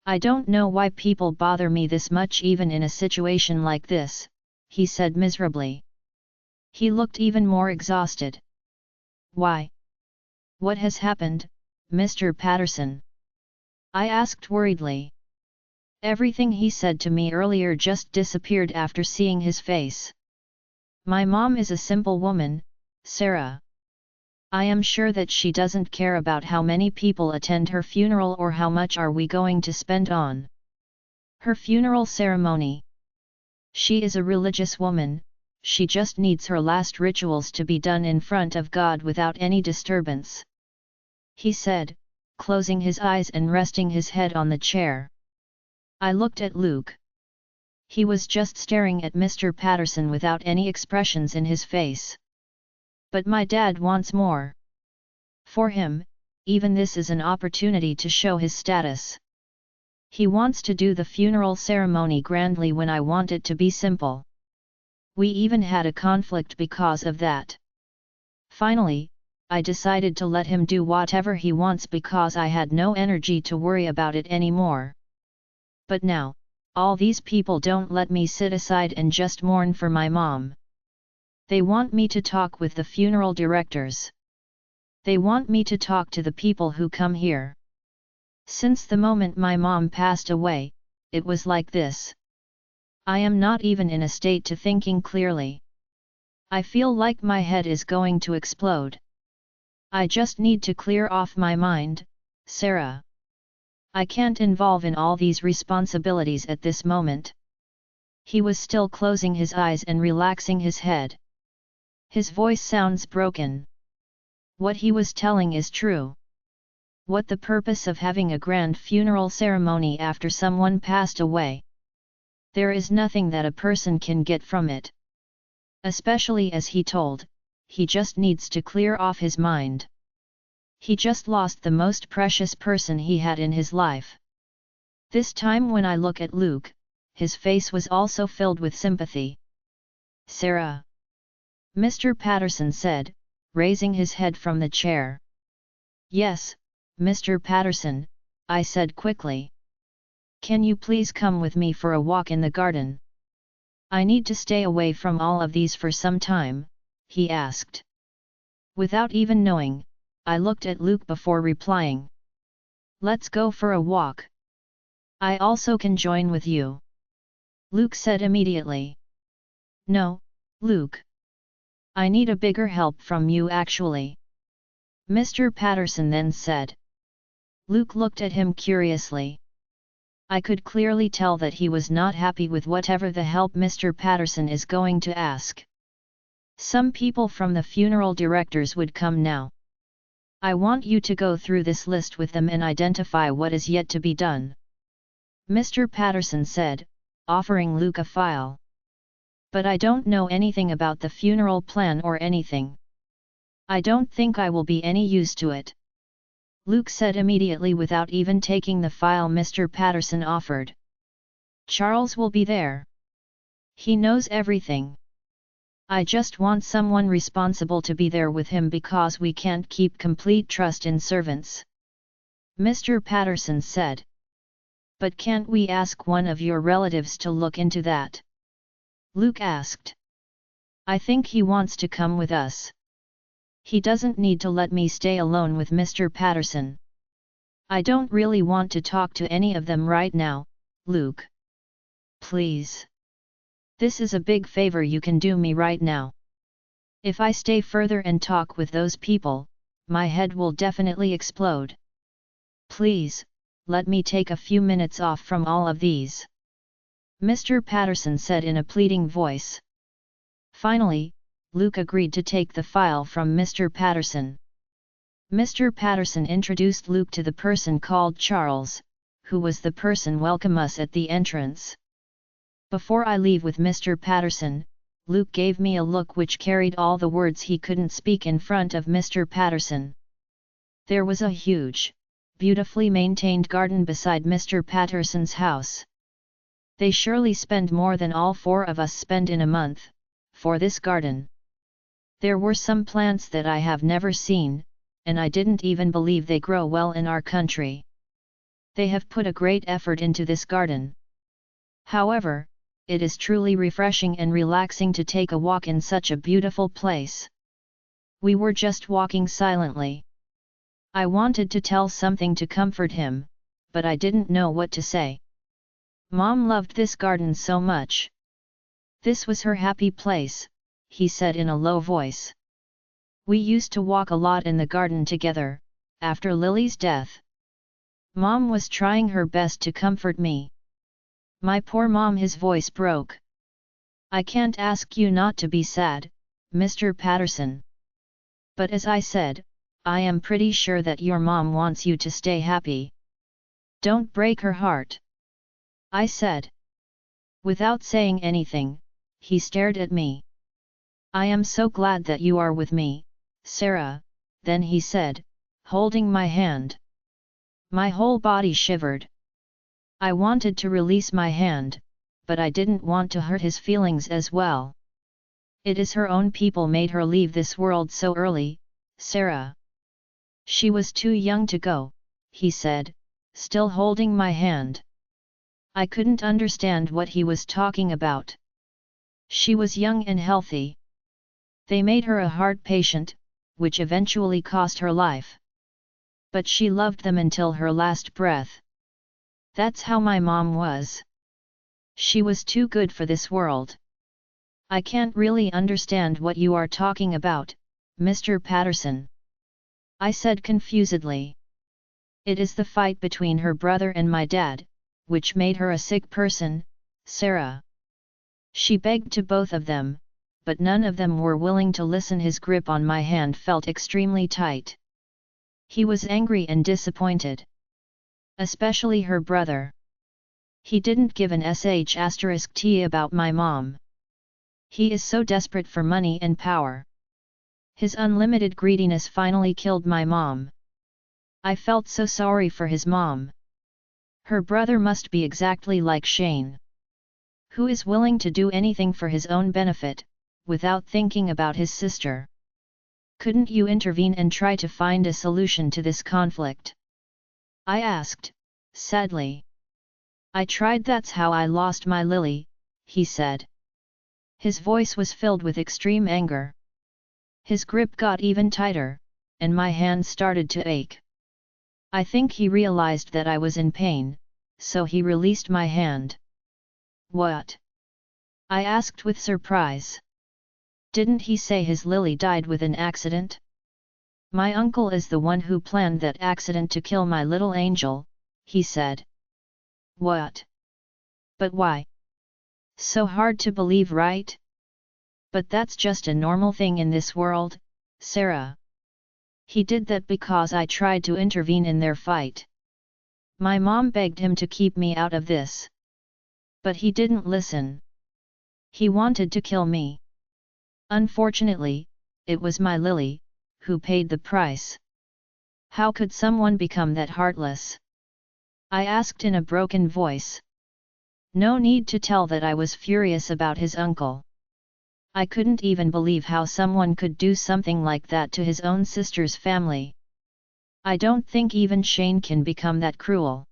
I don't know why people bother me this much even in a situation like this, he said miserably. He looked even more exhausted. Why? What has happened, Mr. Patterson? I asked worriedly. Everything he said to me earlier just disappeared after seeing his face. My mom is a simple woman, Sarah. I am sure that she doesn't care about how many people attend her funeral or how much are we going to spend on her funeral ceremony. She is a religious woman, she just needs her last rituals to be done in front of God without any disturbance," he said, closing his eyes and resting his head on the chair. I looked at Luke. He was just staring at Mr. Patterson without any expressions in his face. But my dad wants more. For him, even this is an opportunity to show his status. He wants to do the funeral ceremony grandly when I want it to be simple. We even had a conflict because of that. Finally, I decided to let him do whatever he wants because I had no energy to worry about it anymore. But now, all these people don't let me sit aside and just mourn for my mom. They want me to talk with the funeral directors. They want me to talk to the people who come here. Since the moment my mom passed away, it was like this. I am not even in a state to thinking clearly. I feel like my head is going to explode. I just need to clear off my mind, Sarah. I can't involve in all these responsibilities at this moment. He was still closing his eyes and relaxing his head. His voice sounds broken. What he was telling is true. What the purpose of having a grand funeral ceremony after someone passed away? There is nothing that a person can get from it. Especially as he told, he just needs to clear off his mind. He just lost the most precious person he had in his life. This time when I look at Luke, his face was also filled with sympathy. Sarah, Mr. Patterson said, raising his head from the chair. Yes, Mr. Patterson, I said quickly. Can you please come with me for a walk in the garden? I need to stay away from all of these for some time, he asked. Without even knowing, I looked at Luke before replying. Let's go for a walk. I also can join with you. Luke said immediately. No, Luke. I need a bigger help from you actually. Mr. Patterson then said. Luke looked at him curiously. I could clearly tell that he was not happy with whatever the help Mr. Patterson is going to ask. Some people from the funeral directors would come now. I want you to go through this list with them and identify what is yet to be done. Mr. Patterson said, offering Luke a file. But I don't know anything about the funeral plan or anything. I don't think I will be any use to it. Luke said immediately without even taking the file Mr. Patterson offered. Charles will be there. He knows everything. I just want someone responsible to be there with him because we can't keep complete trust in servants. Mr. Patterson said. But can't we ask one of your relatives to look into that? Luke asked. I think he wants to come with us. He doesn't need to let me stay alone with Mr. Patterson. I don't really want to talk to any of them right now, Luke. Please. This is a big favor you can do me right now. If I stay further and talk with those people, my head will definitely explode. Please, let me take a few minutes off from all of these. Mr. Patterson said in a pleading voice. Finally, Luke agreed to take the file from Mr. Patterson. Mr. Patterson introduced Luke to the person called Charles, who was the person welcome us at the entrance. Before I leave with Mr. Patterson, Luke gave me a look which carried all the words he couldn't speak in front of Mr. Patterson. There was a huge, beautifully maintained garden beside Mr. Patterson's house. They surely spend more than all four of us spend in a month, for this garden. There were some plants that I have never seen, and I didn't even believe they grow well in our country. They have put a great effort into this garden. However, it is truly refreshing and relaxing to take a walk in such a beautiful place. We were just walking silently. I wanted to tell something to comfort him, but I didn't know what to say. Mom loved this garden so much. This was her happy place, he said in a low voice. We used to walk a lot in the garden together, after Lily's death. Mom was trying her best to comfort me. My poor mom, his voice broke. I can't ask you not to be sad, Mr. Patterson. But as I said, I am pretty sure that your mom wants you to stay happy. Don't break her heart. I said. Without saying anything, he stared at me. I am so glad that you are with me, Sarah, then he said, holding my hand. My whole body shivered. I wanted to release my hand, but I didn't want to hurt his feelings as well. It is her own people made her leave this world so early, Sarah. She was too young to go, he said, still holding my hand. I couldn't understand what he was talking about. She was young and healthy. They made her a heart patient, which eventually cost her life. But she loved them until her last breath. That's how my mom was. She was too good for this world. I can't really understand what you are talking about, Mr. Patterson. I said confusedly. It is the fight between her brother and my dad, which made her a sick person, Sarah. She begged to both of them, but none of them were willing to listen. His grip on my hand felt extremely tight. He was angry and disappointed. Especially her brother. He didn't give an sh*t about my mom. He is so desperate for money and power. His unlimited greediness finally killed my mom. I felt so sorry for his mom. Her brother must be exactly like Shane, who is willing to do anything for his own benefit, without thinking about his sister. Couldn't you intervene and try to find a solution to this conflict? I asked, sadly. I tried. That's how I lost my Lily, he said. His voice was filled with extreme anger. His grip got even tighter, and my hand started to ache. I think he realized that I was in pain, so he released my hand. What? I asked with surprise. Didn't he say his Lily died with an accident? My uncle is the one who planned that accident to kill my little angel, he said. What? But why? So hard to believe, right? But that's just a normal thing in this world, Sarah. He did that because I tried to intervene in their fight. My mom begged him to keep me out of this. But he didn't listen. He wanted to kill me. Unfortunately, it was my Lily, who paid the price. How could someone become that heartless? I asked in a broken voice. No need to tell that I was furious about his uncle. I couldn't even believe how someone could do something like that to his own sister's family. I don't think even Shane can become that cruel.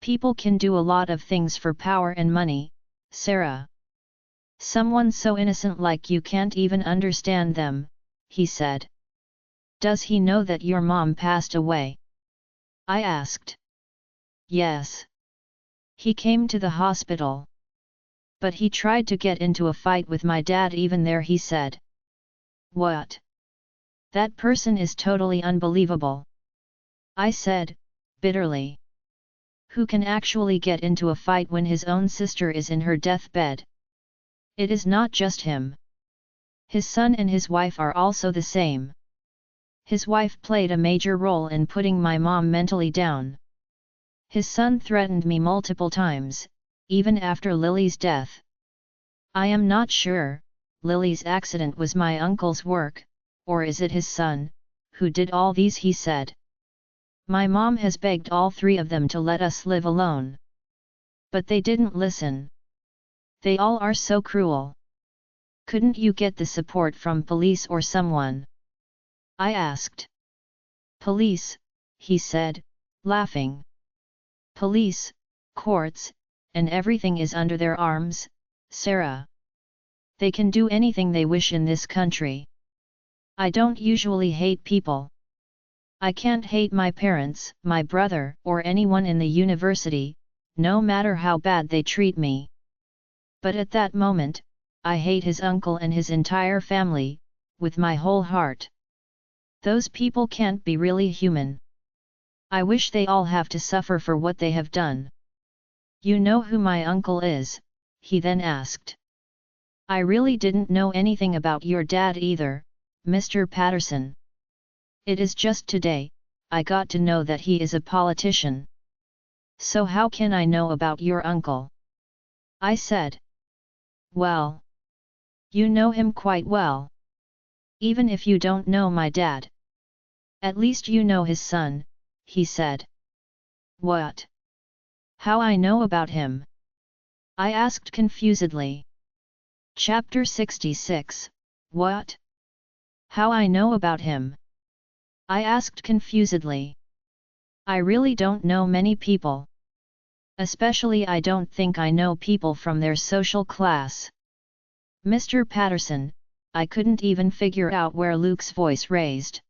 People can do a lot of things for power and money, Sarah. Someone so innocent like you can't even understand them, he said. Does he know that your mom passed away? I asked. Yes. He came to the hospital. But he tried to get into a fight with my dad even there, he said. What? That person is totally unbelievable. I said, bitterly. Who can actually get into a fight when his own sister is in her deathbed? It is not just him. His son and his wife are also the same. His wife played a major role in putting my mom mentally down. His son threatened me multiple times, even after Lily's death. I am not sure, Lily's accident was my uncle's work, or is it his son, who did all these, he said. My mom has begged all three of them to let us live alone. But they didn't listen. They all are so cruel. Couldn't you get the support from police or someone? I asked. Police, he said, laughing. Police, courts, and everything is under their arms, Sarah. They can do anything they wish in this country. I don't usually hate people. I can't hate my parents, my brother, or anyone in the university, no matter how bad they treat me. But at that moment, I hate his uncle and his entire family, with my whole heart. Those people can't be really human. I wish they all have to suffer for what they have done. You know who my uncle is? He then asked. I really didn't know anything about your dad either, Mr. Patterson. It is just today, I got to know that he is a politician. So how can I know about your uncle? I said. Well, you know him quite well. Even if you don't know my dad. At least you know his son, he said. What? How I know about him? I asked confusedly. Chapter 66, What? How I know about him? I asked confusedly. I really don't know many people. Especially I don't think I know people from their social class. Mr. Patterson, I couldn't even figure out where Luke's voice raised.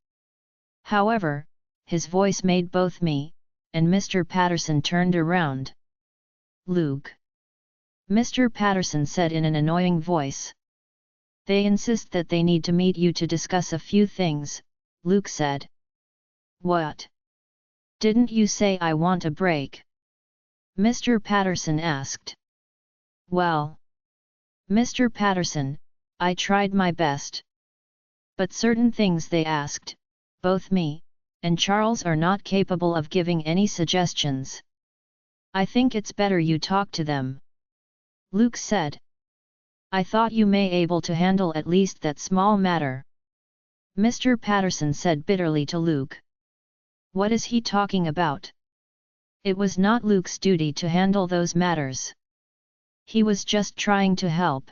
However, his voice made both me and Mr. Patterson turned around. Luke. Mr. Patterson said in an annoying voice. They insist that they need to meet you to discuss a few things, Luke said. What? Didn't you say I want a break? Mr. Patterson asked. Well, Mr. Patterson, I tried my best. But certain things they asked, both me and Charles are not capable of giving any suggestions. I think it's better you talk to them. Luke said. I thought you may able to handle at least that small matter. Mr. Patterson said bitterly to Luke. What is he talking about? It was not Luke's duty to handle those matters. He was just trying to help.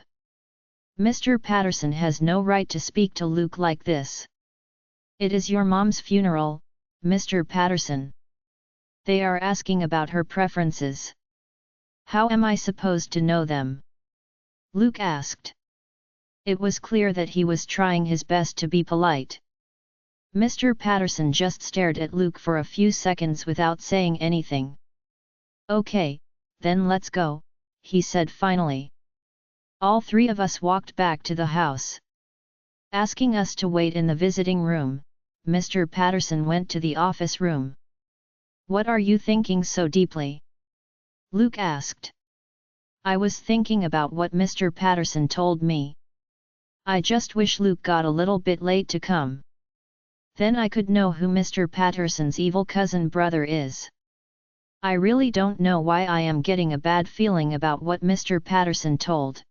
Mr. Patterson has no right to speak to Luke like this. It is your mom's funeral, Mr. Patterson. They are asking about her preferences. How am I supposed to know them? Luke asked. It was clear that he was trying his best to be polite. Mr. Patterson just stared at Luke for a few seconds without saying anything. Okay, then let's go, he said finally. All three of us walked back to the house. Asking us to wait in the visiting room, Mr. Patterson went to the office room. What are you thinking so deeply? Luke asked. I was thinking about what Mr. Patterson told me. I just wish Luke got a little bit late to come. Then I could know who Mr. Patterson's evil cousin brother is. I really don't know why I am getting a bad feeling about what Mr. Patterson told.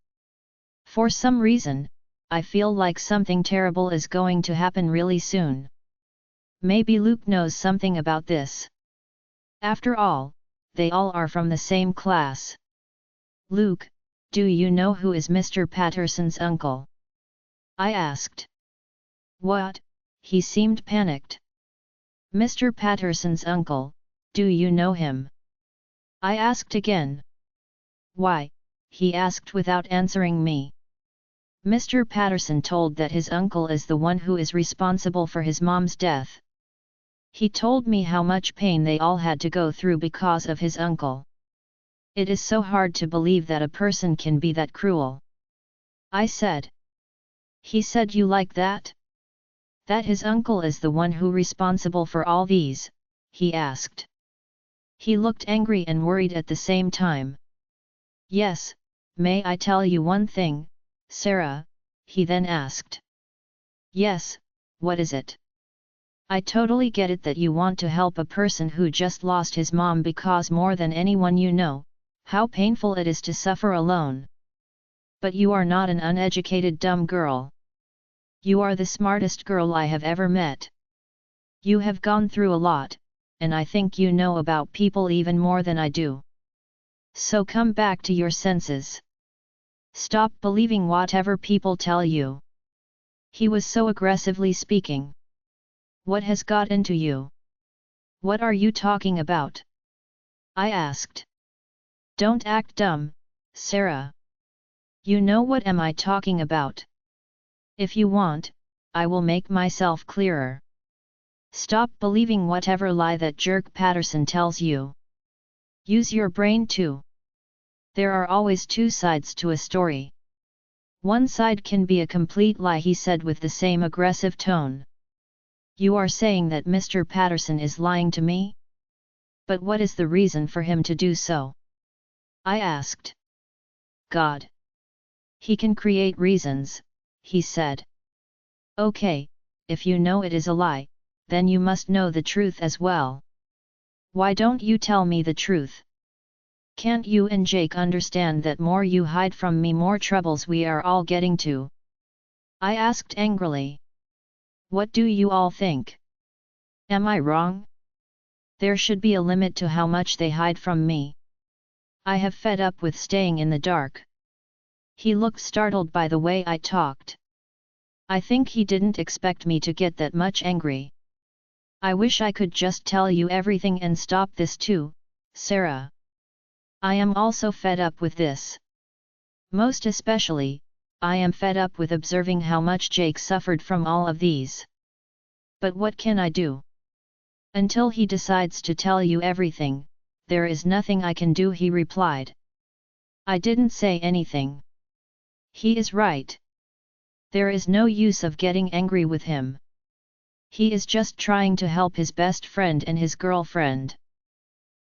For some reason, I feel like something terrible is going to happen really soon. Maybe Luke knows something about this. After all, they all are from the same class. Luke, do you know who is Mr. Patterson's uncle? I asked. What? He seemed panicked. Mr. Patterson's uncle, do you know him? I asked again. Why? He asked without answering me. Mr. Patterson told that his uncle is the one who is responsible for his mom's death. He told me how much pain they all had to go through because of his uncle. It is so hard to believe that a person can be that cruel. I said. He said you like that? That his uncle is the one who responsible for all these, he asked. He looked angry and worried at the same time. Yes, may I tell you one thing, Sarah? He then asked. Yes, what is it? I totally get it that you want to help a person who just lost his mom because more than anyone you know how painful it is to suffer alone. But you are not an uneducated dumb girl. You are the smartest girl I have ever met. You have gone through a lot, and I think you know about people even more than I do. So come back to your senses. Stop believing whatever people tell you. He was so aggressively speaking. What has got into you? What are you talking about? I asked. Don't act dumb, Sarah. You know what am I talking about? If you want, I will make myself clearer. Stop believing whatever lie that jerk Patterson tells you. Use your brain too. There are always two sides to a story. One side can be a complete lie, he said with the same aggressive tone. You are saying that Mr. Patterson is lying to me? But what is the reason for him to do so? I asked. God. He can create reasons, he said. Okay, if you know it is a lie, then you must know the truth as well. Why don't you tell me the truth? Can't you and Jake understand that more you hide from me, more troubles we are all getting to? I asked angrily. What do you all think? Am I wrong? There should be a limit to how much they hide from me. I have fed up with staying in the dark. He looked startled by the way I talked. I think he didn't expect me to get that much angry. I wish I could just tell you everything and stop this too, Sarah. I am also fed up with this. Most especially, I am fed up with observing how much Jake suffered from all of these. But what can I do? Until he decides to tell you everything, there is nothing I can do, he replied. I didn't say anything. He is right. There is no use of getting angry with him. He is just trying to help his best friend and his girlfriend.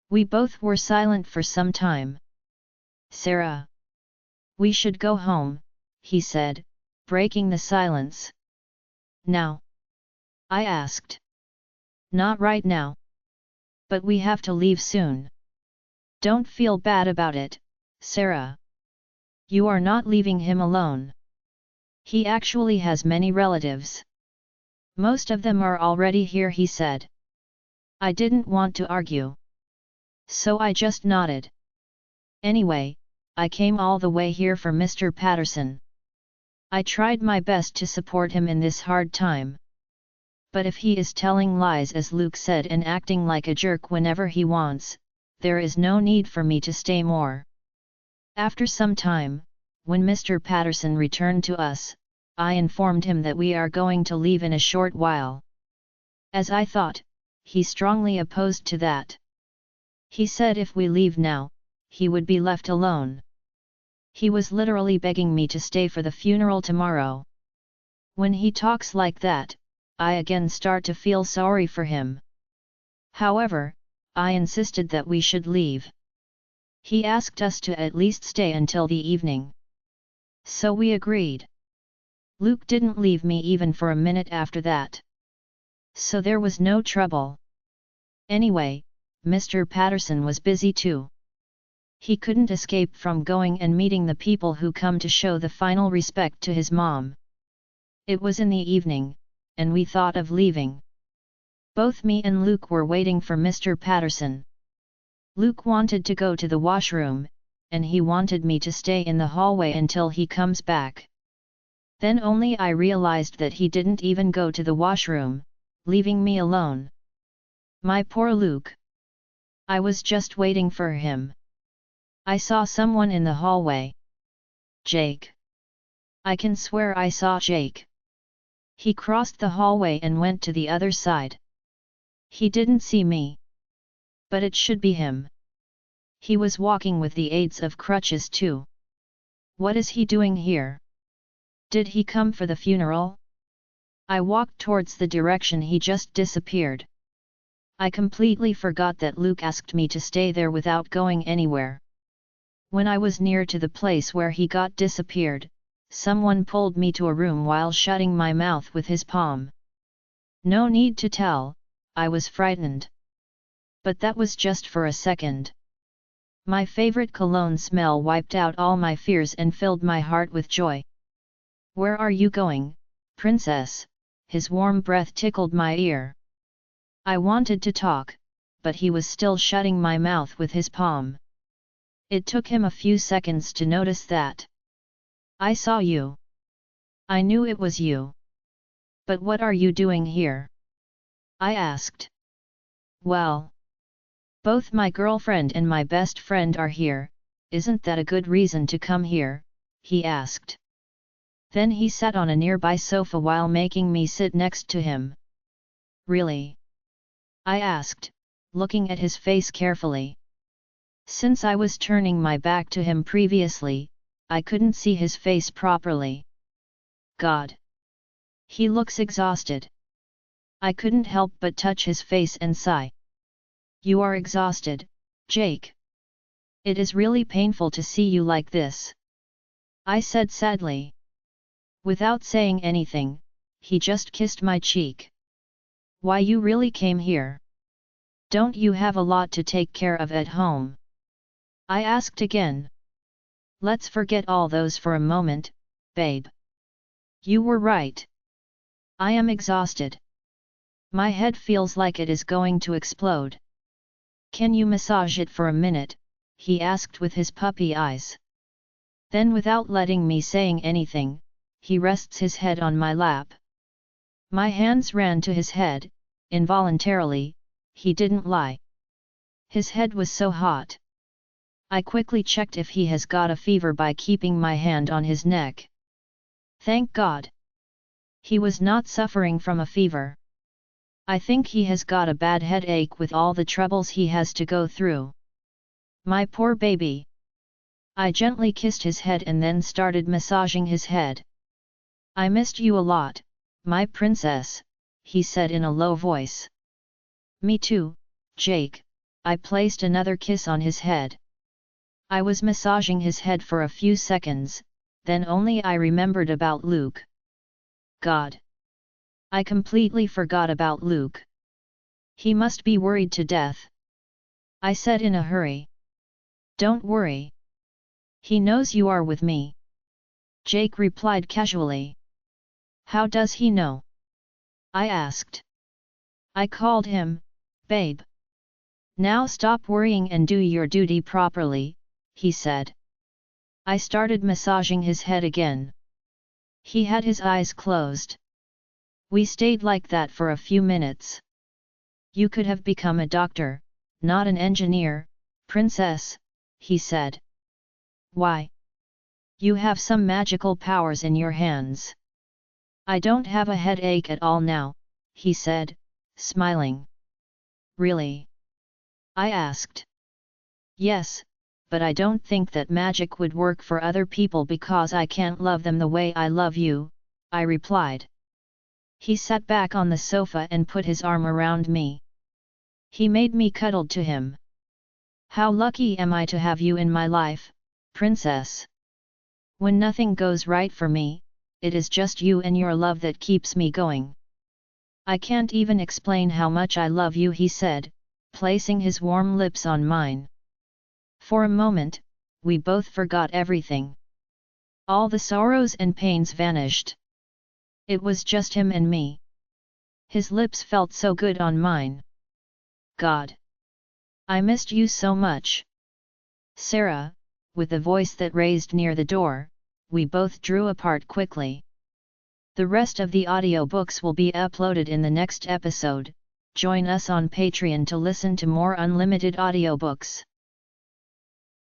We both were silent for some time. Sarah. We should go home, he said, breaking the silence. Now? I asked. Not right now. But we have to leave soon. Don't feel bad about it, Sarah. You are not leaving him alone. He actually has many relatives. Most of them are already here, he said. I didn't want to argue. So I just nodded. Anyway, I came all the way here for Mr. Patterson. I tried my best to support him in this hard time. But if he is telling lies as Luke said and acting like a jerk whenever he wants, there is no need for me to stay more. After some time, when Mr. Patterson returned to us, I informed him that we are going to leave in a short while. As I thought, he strongly opposed to that. He said if we leave now, he would be left alone. He was literally begging me to stay for the funeral tomorrow. When he talks like that, I again start to feel sorry for him. However, I insisted that we should leave. He asked us to at least stay until the evening. So we agreed. Luke didn't leave me even for a minute after that. So there was no trouble. Anyway, Mr. Patterson was busy too. He couldn't escape from going and meeting the people who come to show the final respect to his mom. It was in the evening, and we thought of leaving. Both me and Luke were waiting for Mr. Patterson. Luke wanted to go to the washroom, and he wanted me to stay in the hallway until he comes back. Then only I realized that he didn't even go to the washroom, leaving me alone. My poor Luke. I was just waiting for him. I saw someone in the hallway. Jake. I can swear I saw Jake. He crossed the hallway and went to the other side. He didn't see me. But it should be him. He was walking with the aids of crutches too. What is he doing here? Did he come for the funeral? I walked towards the direction he just disappeared. I completely forgot that Luke asked me to stay there without going anywhere. When I was near to the place where he got disappeared, someone pulled me to a room while shutting my mouth with his palm. No need to tell, I was frightened. But that was just for a second. My favorite cologne smell wiped out all my fears and filled my heart with joy. Where are you going, princess? His warm breath tickled my ear. I wanted to talk, but he was still shutting my mouth with his palm. It took him a few seconds to notice that. I saw you. I knew it was you. But what are you doing here? I asked. Well, both my girlfriend and my best friend are here, isn't that a good reason to come here? He asked. Then he sat on a nearby sofa while making me sit next to him. Really? I asked, looking at his face carefully. Since I was turning my back to him previously, I couldn't see his face properly. God! He looks exhausted. I couldn't help but touch his face and sigh. You are exhausted, Jake. It is really painful to see you like this. I said sadly. Without saying anything, he just kissed my cheek. Why, you really came here? Don't you have a lot to take care of at home? I asked again. Let's forget all those for a moment, babe. You were right. I am exhausted. My head feels like it is going to explode. Can you massage it for a minute? He asked with his puppy eyes. Then, without letting me saying anything, he rests his head on my lap. My hands ran to his head, involuntarily. He didn't lie. His head was so hot. I quickly checked if he has got a fever by keeping my hand on his neck. Thank God. He was not suffering from a fever. I think he has got a bad headache with all the troubles he has to go through. My poor baby. I gently kissed his head and then started massaging his head. I missed you a lot, my princess, he said in a low voice. Me too, Jake. I placed another kiss on his head. I was massaging his head for a few seconds, then only I remembered about Luke. God! I completely forgot about Luke. He must be worried to death. I said in a hurry. Don't worry. He knows you are with me. Jake replied casually. How does he know? I asked. I called him, babe. Now stop worrying and do your duty properly, he said. I started massaging his head again. He had his eyes closed. We stayed like that for a few minutes. You could have become a doctor, not an engineer, princess, he said. Why? You have some magical powers in your hands. I don't have a headache at all now, he said, smiling. Really? I asked. Yes, but I don't think that magic would work for other people because I can't love them the way I love you, I replied. He sat back on the sofa and put his arm around me. He made me cuddle to him. How lucky am I to have you in my life, princess? When nothing goes right for me, it is just you and your love that keeps me going. I can't even explain how much I love you, he said, placing his warm lips on mine. For a moment, we both forgot everything. All the sorrows and pains vanished. It was just him and me. His lips felt so good on mine. God! I missed you so much. Sarah, with a voice that raised near the door, we both drew apart quickly. The rest of the audiobooks will be uploaded in the next episode. Join us on Patreon to listen to more unlimited audiobooks.